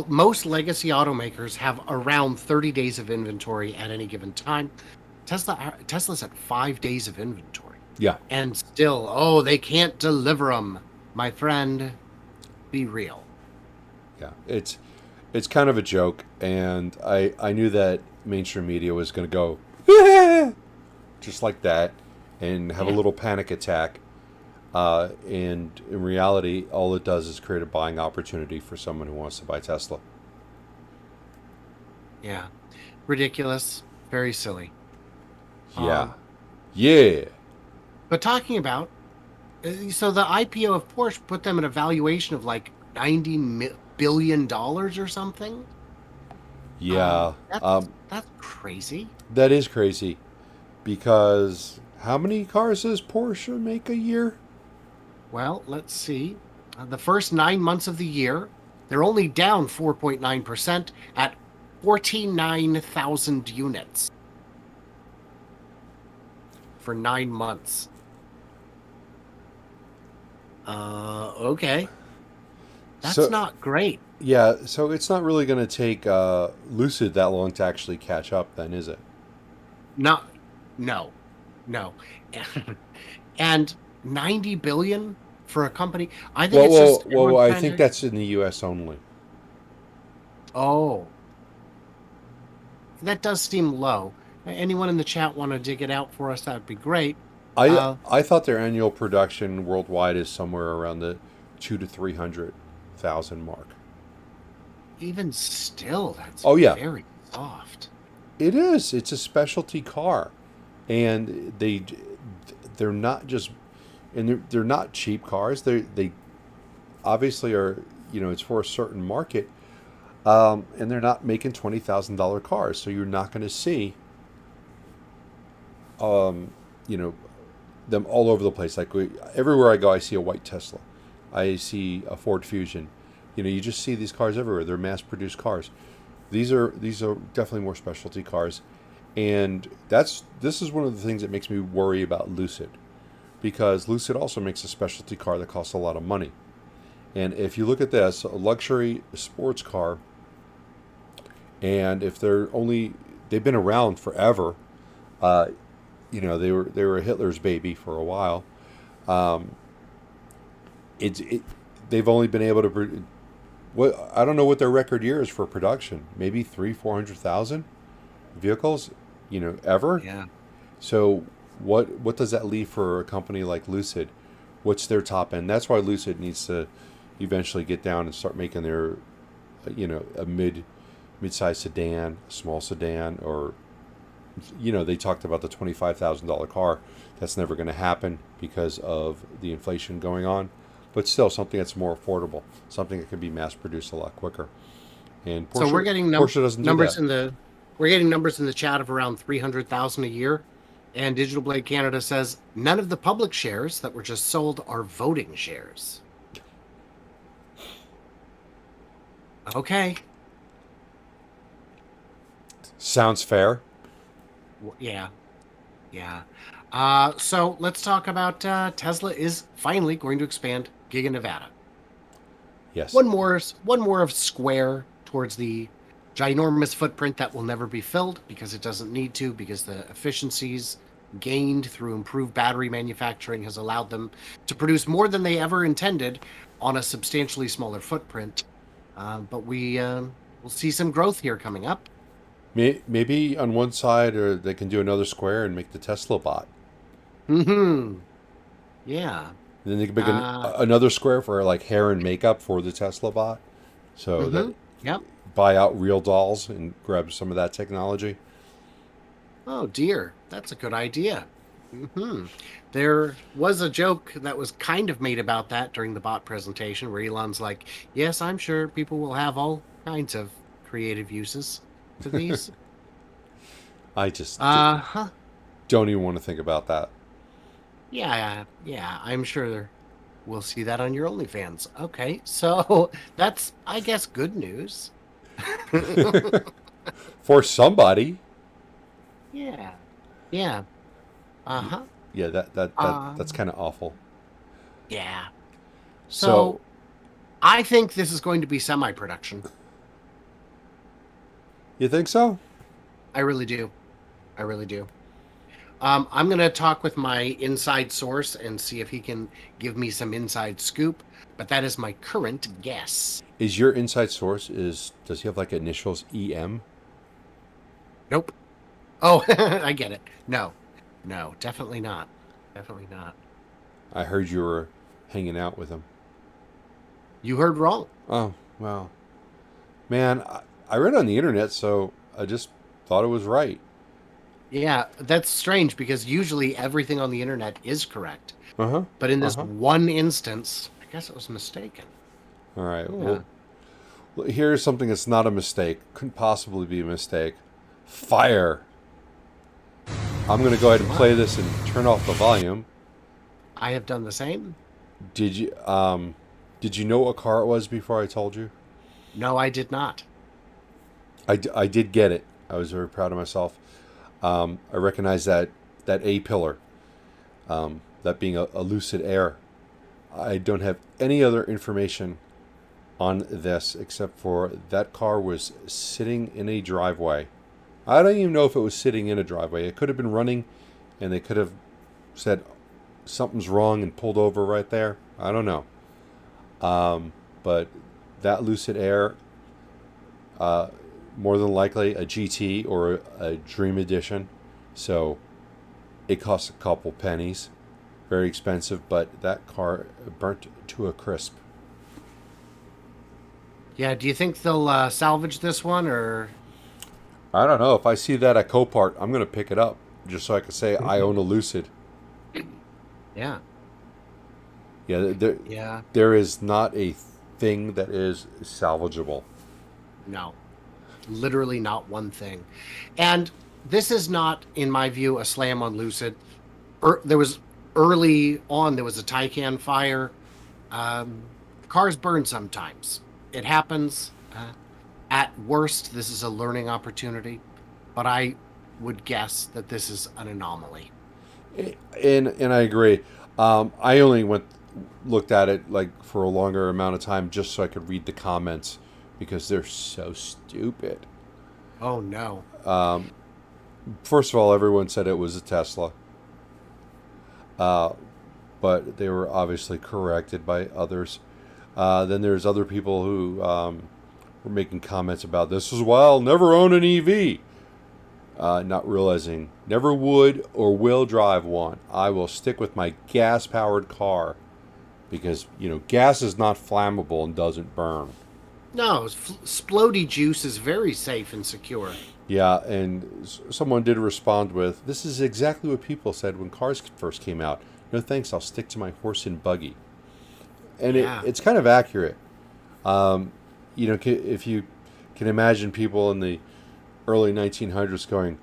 most legacy automakers have around 30 days of inventory at any given time. Tesla's at 5 days of inventory, Yeah. and still, oh, they can't deliver them. My friend, be real. Yeah. It's kind of a joke, and I knew that mainstream media was going to go just like that and have a Yeah. little panic attack. And in reality, all it does is create a buying opportunity for someone who wants to buy Tesla. Yeah. Ridiculous. Very silly. Yeah. Um, Yeah. but talking about, so the IPO of Porsche put them at a valuation of like $90 billion or something. Yeah. That's crazy. That is crazy because how many cars does Porsche make a year? Well, let's see. The first 9 months of the year, they're only down 4.9% at 49,000 units for 9 months. Okay. That's So not great. yeah, so it's not really going to take Lucid that long to actually catch up, then, is it? Not, no, no. And 90 billion for a company. I think it's just everyone I trying think to, that's in the U.S. only. oh, that does seem low. Anyone in the chat want to dig it out for us? That would be great. I thought their annual production worldwide is somewhere around the 200,000 to 300,000 mark. Even still, that's Oh yeah, very soft. it is. It's a specialty car, and they're not just and they're not cheap cars. They obviously are. You know, it's for a certain market, and they're not making $20,000 cars. So you're not going to see, you know, them all over the place. Like everywhere I go, I see a white Tesla. I see a Ford Fusion. You know, you just see these cars everywhere. They're mass-produced cars. These are definitely more specialty cars, and this is one of the things that makes me worry about Lucid, because Lucid also makes a specialty car that costs a lot of money. And if you look at this, a luxury sports car, and if they've been around forever. You know, they were Hitler's baby for a while. Um, they've only been able to I don't know what their record year is for production. Maybe 400,000 vehicles, you know, ever. Yeah. So what does that leave for a company like Lucid? What's their top end? That's why Lucid needs to eventually get down and start making their, you know, a mid-sized sedan, a small sedan, or, you know, they talked about the $25,000 car. That's never going to happen because of the inflation going on. But still, something that's more affordable, something that can be mass-produced a lot quicker. And Porsche, So we're getting Porsche doesn't do numbers that. we're getting numbers in the chat of around 300,000 a year, and Digital Blade Canada says none of the public shares that were just sold are voting shares. Okay. Sounds fair. Yeah. Yeah. So let's talk about Tesla is finally going to expand Giga Nevada. Yes. One more of square towards the ginormous footprint that will never be filled because it doesn't need to, because the efficiencies gained through improved battery manufacturing has allowed them to produce more than they ever intended on a substantially smaller footprint. But we'll see some growth here coming up. Maybe on one side, or they can do another square and make the Tesla bot. Mm-hmm. Yeah. And then they can make Uh, another square for like hair and makeup for the Tesla bot. So that Yep. buy out real dolls and grab some of that technology. Oh dear, that's a good idea. There was a joke that was kind of made about that during the bot presentation where Elon's like, yes, I'm sure people will have all kinds of creative uses to these. I just Huh. don't even want to think about that. Yeah, I'm sure we'll see that on your OnlyFans. Okay, so that's, I guess, good news. For somebody. Yeah. Yeah. Uh-huh. Yeah, that's kind of awful. Yeah. So So I think this is going to be semi-production. you think so? I really do. I really do. I'm going to talk with my inside source and see if he can give me some inside scoop, but that is my current guess. Is your inside source does he have like initials EM? Nope. Oh, I get it. No, no, definitely not. Definitely not. I heard you were hanging out with him. You heard wrong. Oh, well. Man, I read on the internet, so I just thought it was right. Yeah, that's strange because usually everything on the internet is correct. Uh-huh. But in this Uh-huh. one instance, I guess it was mistaken. All right. Yeah. Well, here's something that's not a mistake. Couldn't possibly be a mistake. Fire. I'm going to go ahead and play this and turn off the volume. I have done the same. Did you did you know what car it was before I told you? No, I did not. I did get it. I was very proud of myself. I recognize that A pillar, that being a Lucid Air. I don't have any other information on this except for that car was sitting in a driveway. I don't even know if it was sitting in a driveway. It could have been running, and they could have said something's wrong and pulled over right there. I don't know. But that Lucid Air, more than likely a GT or a Dream Edition. So it costs a couple pennies. Very expensive, but that car burnt to a crisp. Yeah, do you think they'll salvage this one or? I don't know. If I see that at Copart, I'm going to pick it up just so I can say I own a Lucid. Yeah. Yeah, Yeah. there is not a thing that is salvageable. No. Literally not one thing. And this is not, in my view, a slam on Lucid. There was early on, there was a Taycan fire. Cars burn sometimes. It happens. At worst, this is a learning opportunity, but I would guess that this is an anomaly. And I agree. I only looked at it like for a longer amount of time just so I could read the comments because they're so stupid. Oh no. First of all, everyone said it was a Tesla. But they were obviously corrected by others. Then there's other people who were making comments about this as well. Never own an EV. Not realizing never would or will drive one. I will stick with my gas-powered car because, gas is not flammable and doesn't burn. No, splody juice is very safe and secure. Yeah, and someone did respond with, this is exactly what people said when cars first came out. No thanks, I'll stick to my horse and buggy. And Yeah. it's kind of accurate. If you can imagine people in the early 1900s going,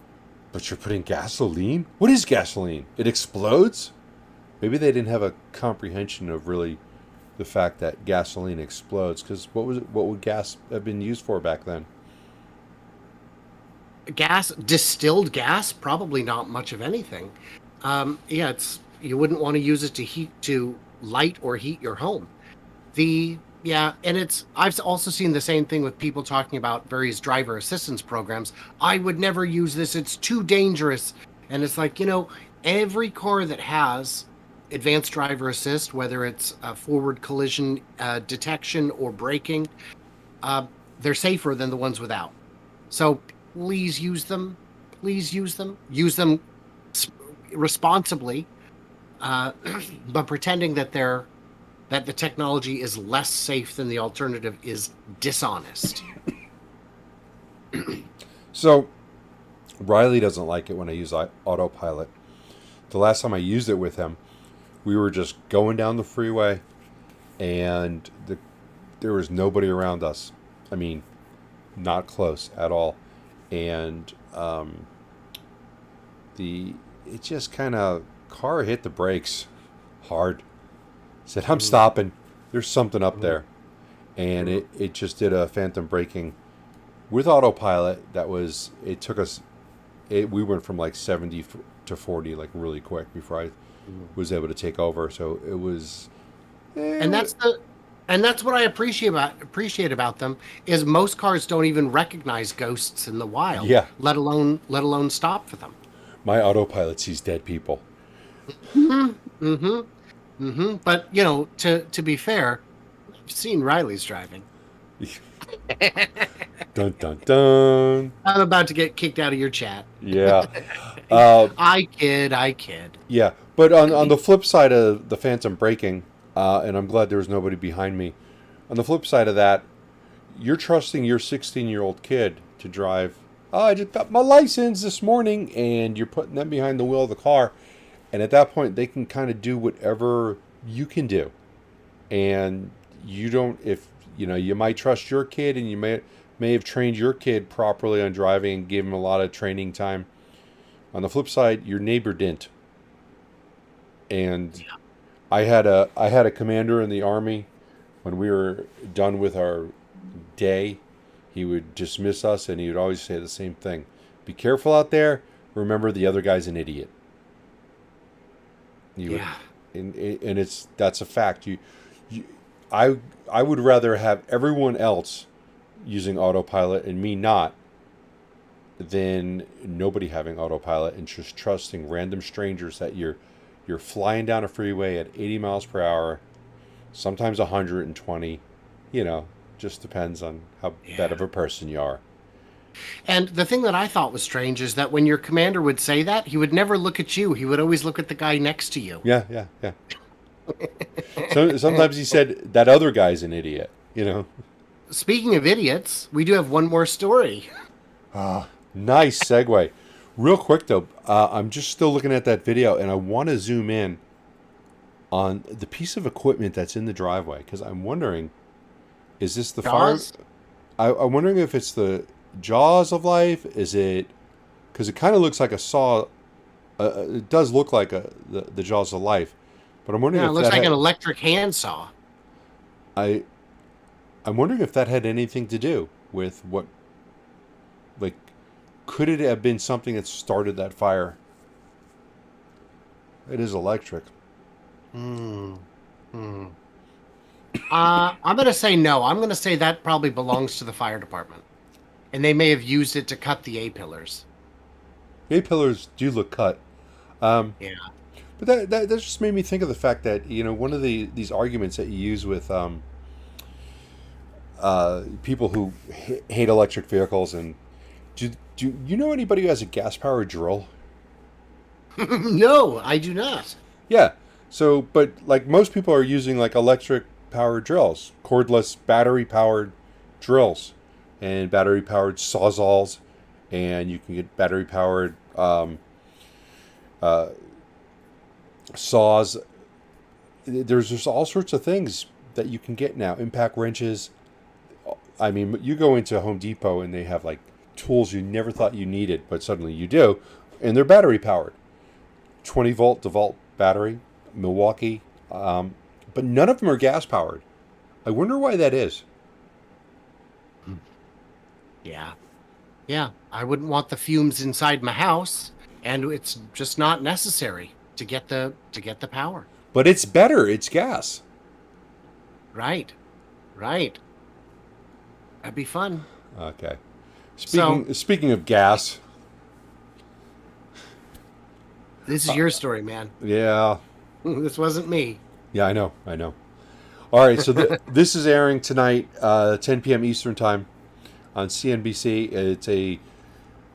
but you're putting gasoline? What is gasoline? It explodes? Maybe they didn't have a comprehension of really the fact that gasoline explodes. Because what would gas have been used for back then? Gas, distilled gas, probably not much of anything. Yeah, you wouldn't want to use it to light or heat your home. I've also seen the same thing with people talking about various driver assistance programs. I would never use this. It's too dangerous. And it's like, every car that has advanced driver assist, whether it's forward collision detection or braking, they're safer than the ones without. So please use them. Please use them. Use them responsibly, but pretending that the technology is less safe than the alternative is dishonest. So, Riley doesn't like it when I use autopilot. The last time I used it with him, we were just going down the freeway, and there was nobody around us. I mean, not close at all. And it just kind of, car hit the brakes hard. Said, I'm stopping. There's something up there. And it just did a phantom braking with autopilot. We went from like 70 to 40 like really quick before I was able to take over. So it was, And that's what I appreciate about them is most cars don't even recognize ghosts in the wild. Yeah. Let alone stop for them. My autopilot sees dead people. But to be fair, I've seen Riley's driving. Dun dun dun. I'm about to get kicked out of your chat. Yeah. Uh, I kid, I kid. yeah. But on the flip side of the phantom braking, and I'm glad there was nobody behind me. On the flip side of that, you're trusting your 16-year-old kid to drive. Oh, I just got my license this morning, and you're putting them behind the wheel of the car. And at that point, they can kind of do whatever you can do. And you don't, if, you might trust your kid, and you may have trained your kid properly on driving and gave him a lot of training time. On the flip side, your neighbor didn't. And I had a commander in the Army. When we were done with our day, he would dismiss us, and he would always say the same thing: "Be careful out there. Remember, the other guy's an idiot." And that's a fact. I would rather have everyone else using autopilot and me not, than nobody having autopilot and just trusting random strangers that you're flying down a freeway at 80 miles per hour, sometimes 120. Just depends on how bad of a person you are. And the thing that I thought was strange is that when your commander would say that, he would never look at you. He would always look at the guy next to you. Yeah. So sometimes he said that other guy's an idiot. Speaking of idiots, we do have one more story. Nice segue. Real quick though, I'm just still looking at that video, and I want to zoom in on the piece of equipment that's in the driveway, because I'm wondering, is this the Jaws? I'm wondering if it's the jaws of life. Is it, because it kind of looks like a saw? It does look like the jaws of life, but I'm wondering Yeah, if it looks that like had, an electric handsaw. I'm wondering if that had anything to do with what, like, could it have been something that started that fire? It is electric. I'm going to say no. I'm going to say that probably belongs to the fire department. And they may have used it to cut the A-pillars. A-pillars do look cut. Yeah. But that just made me think of the fact that, one of these arguments that you use with people who hate electric vehicles, and do you know anybody who has a gas-powered drill? No, I do not. Yeah. So, but like most people are using like electric-powered drills, cordless, battery-powered drills, and battery-powered sawzalls, and you can get battery-powered saws. There's just all sorts of things that you can get now. Impact wrenches. I mean, you go into Home Depot and they have like tools you never thought you needed, but suddenly you do, and they're battery-powered. 20-volt DeWalt battery, Milwaukee, but none of them are gas-powered. I wonder why that is. Yeah. I wouldn't want the fumes inside my house, and it's just not necessary to get the power. But it's better. It's gas. Right. That'd be fun. Okay. So- Speaking of gas, This is your story, man. yeah. This wasn't me. Yeah, I know. All right, so this is airing tonight, 10 p.m. Eastern Time on CNBC. It's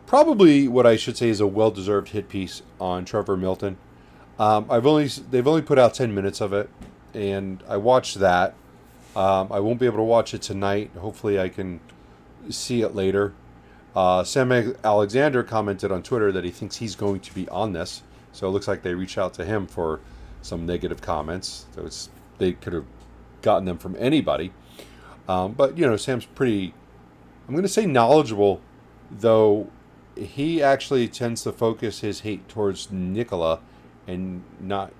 probably what I should say is a well-deserved hit piece on Trevor Milton. They've only put out 10 minutes of it, and I watched that. I won't be able to watch it tonight. Hopefully, I can see it later. Sam Alexander commented on Twitter that he thinks he's going to be on this, so it looks like they reached out to him for some negative comments. So they could have gotten them from anybody. But, Sam's pretty, I'm going to say knowledgeable, though he actually tends to focus his hate towards Nikola and not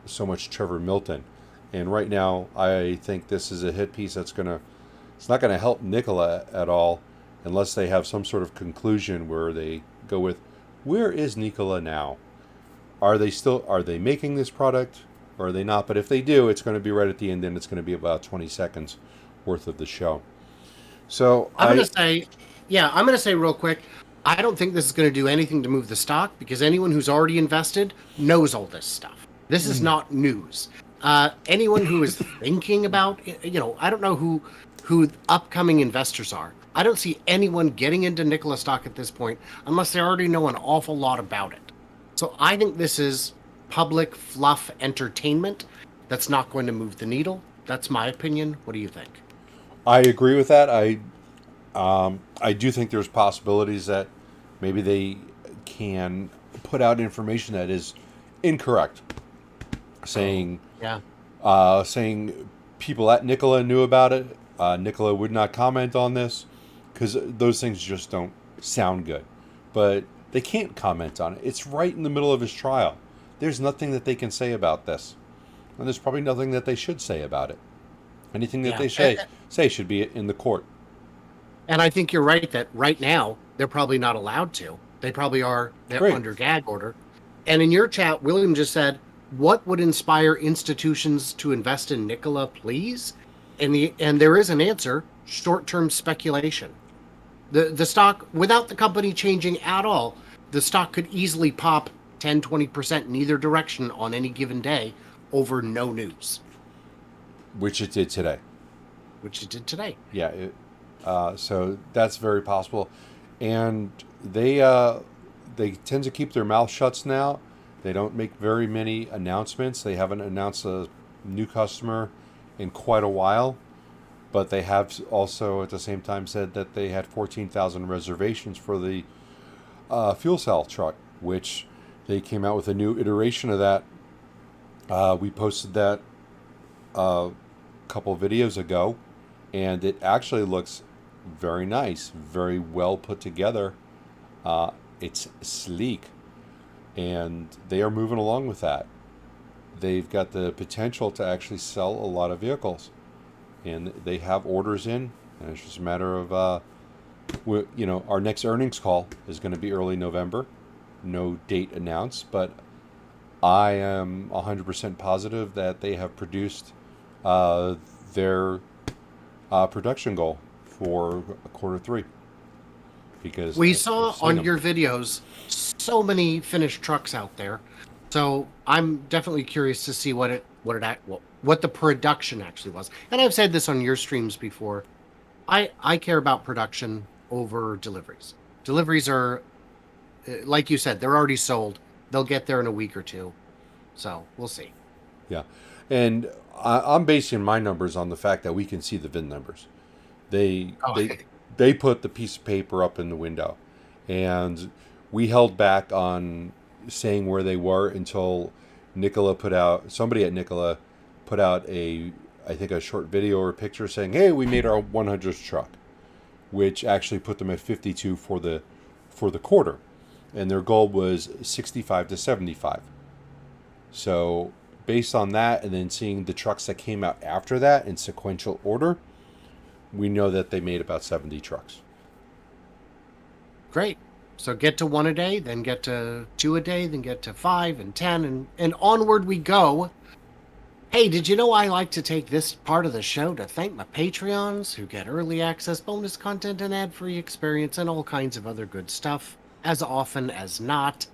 so much Trevor Milton. And right now, I think this is a hit piece it's not going to help Nikola at all unless they have some sort of conclusion where they go with, where is Nikola now? Are they making this product or are they not? But if they do, it's going to be right at the end, and it's going to be about 20 seconds worth of the show. So I'm going to say real quick, I don't think this is going to do anything to move the stock because anyone who's already invested knows all this stuff. This is not news. Anyone who is thinking about, I don't know who upcoming investors are. I don't see anyone getting into Nikola stock at this point unless they already know an awful lot about it. So I think this is public fluff entertainment that's not going to move the needle. That's my opinion. What do you think? I agree with that. I do think there's possibilities that maybe they can put out information that is incorrect, saying Yeah. saying people at Nikola knew about it. Nikola would not comment on this because those things just don't sound good. But they can't comment on it. It's right in the middle of his trial. There's nothing that they can say about this, and there's probably nothing that they should say about it. Anything that they say should be in the court. And I think you're right that right now they're probably not allowed to. They probably are. They're Great. under gag order. And in your chat, William just said, "What would inspire institutions to invest in Nikola, please?" And there is an answer: short-term speculation. The stock, without the company changing at all, the stock could easily pop 10, 20% in either direction on any given day over no news, Which it did today. which it did today. Yeah, so that's very possible, and they tend to keep their mouth shut now. They don't make very many announcements. They haven't announced a new customer in quite a while, but they have also at the same time said that they had 14,000 reservations for the fuel cell truck, which they came out with a new iteration of that. We posted that a couple videos ago, and it actually looks very nice, very well put together. It's sleek, and they are moving along with that. They've got the potential to actually sell a lot of vehicles, and they have orders in, and it's just a matter of, our next earnings call is going to be early November. No date announced, but I am 100% positive that they have produced their production goal for quarter three. Because We saw on your videos so many finished trucks out there, so I'm definitely curious to see what the production actually was. And I've said this on your streams before. I care about production over deliveries. Deliveries are, like you said, they're already sold. They'll get there in a week or two. So we'll see. Yeah, and I'm basing my numbers on the fact that we can see the VIN numbers. They put the piece of paper up in the window, and we held back on saying where they were until somebody at Nikola put out I think a short video or a picture saying, "Hey, we made our 100th truck," which actually put them at 52 for the quarter, and their goal was 65 to 75. So based on that, and then seeing the trucks that came out after that in sequential order, we know that they made about 70 trucks. Great. So get to 1 a day, then get to 2 a day, then get to 5 and 10, and onward we go. Hey, did you know I like to take this part of the show to thank my Patreons who get early access, bonus content, and ad-free experience, and all kinds of other good stuff, as often as not.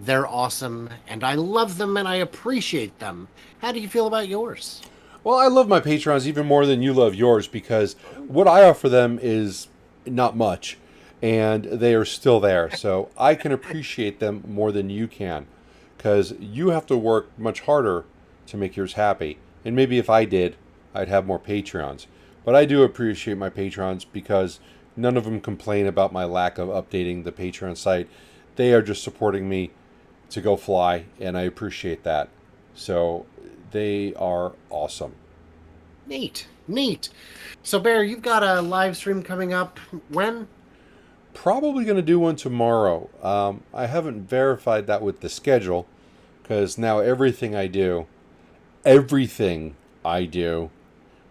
They're awesome, and I love them, and I appreciate them. How do you feel about yours? Well, I love my Patrons even more than you love yours, because what I offer them is not much, and they are still there. So I can appreciate them more than you can, because you have to work much harder to make yours happy. And maybe if I did, I'd have more Patreons. But I do appreciate my Patrons because none of them complain about my lack of updating the Patreon site. They are just supporting me to go fly, and I appreciate that. So they are awesome. Neat. So, Bear, you've got a live stream coming up when? Probably going to do one tomorrow. I haven't verified that with the schedule, because now everything I do,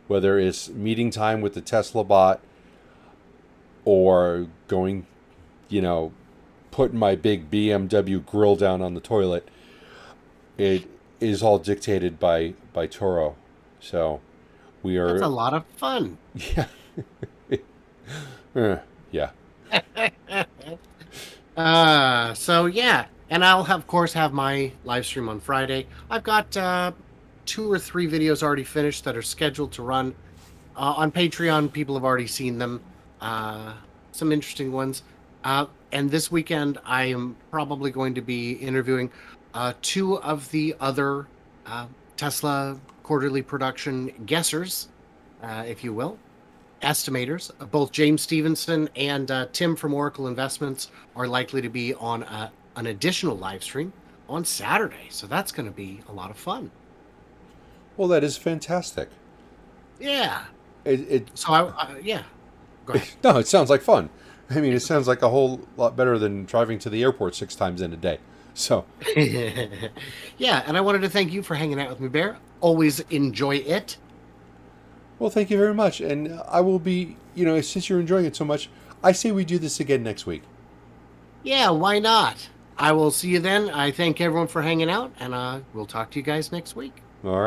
whether it's meeting time with the Tesla bot or going, putting my big BMW grill down on the toilet, it is all dictated by Toro. So we are... That's a lot of fun. Yeah. Yeah. So yeah, and I'll of course have my live stream on Friday. I've got 2 or 3 videos already finished that are scheduled to run on Patreon. People have already seen them. Uh, some interesting ones. And this weekend, I am probably going to be interviewing 2 of the other Tesla quarterly production guessers, if you will, estimators. Both James Stevenson and Tim from Oracle Investments are likely to be on an additional live stream on Saturday. So that's going to be a lot of fun. Well, that is fantastic. Yeah. It So yeah. Go ahead. no, it sounds like fun. I mean, it sounds like a whole lot better than driving to the airport 6 times in a day. So, Yeah, and I wanted to thank you for hanging out with me, Bear. Always enjoy it. well, thank you very much. And I will be, since you're enjoying it so much, I say we do this again next week. Yeah, why not? I will see you then. I thank everyone for hanging out, and we'll talk to you guys next week. All right.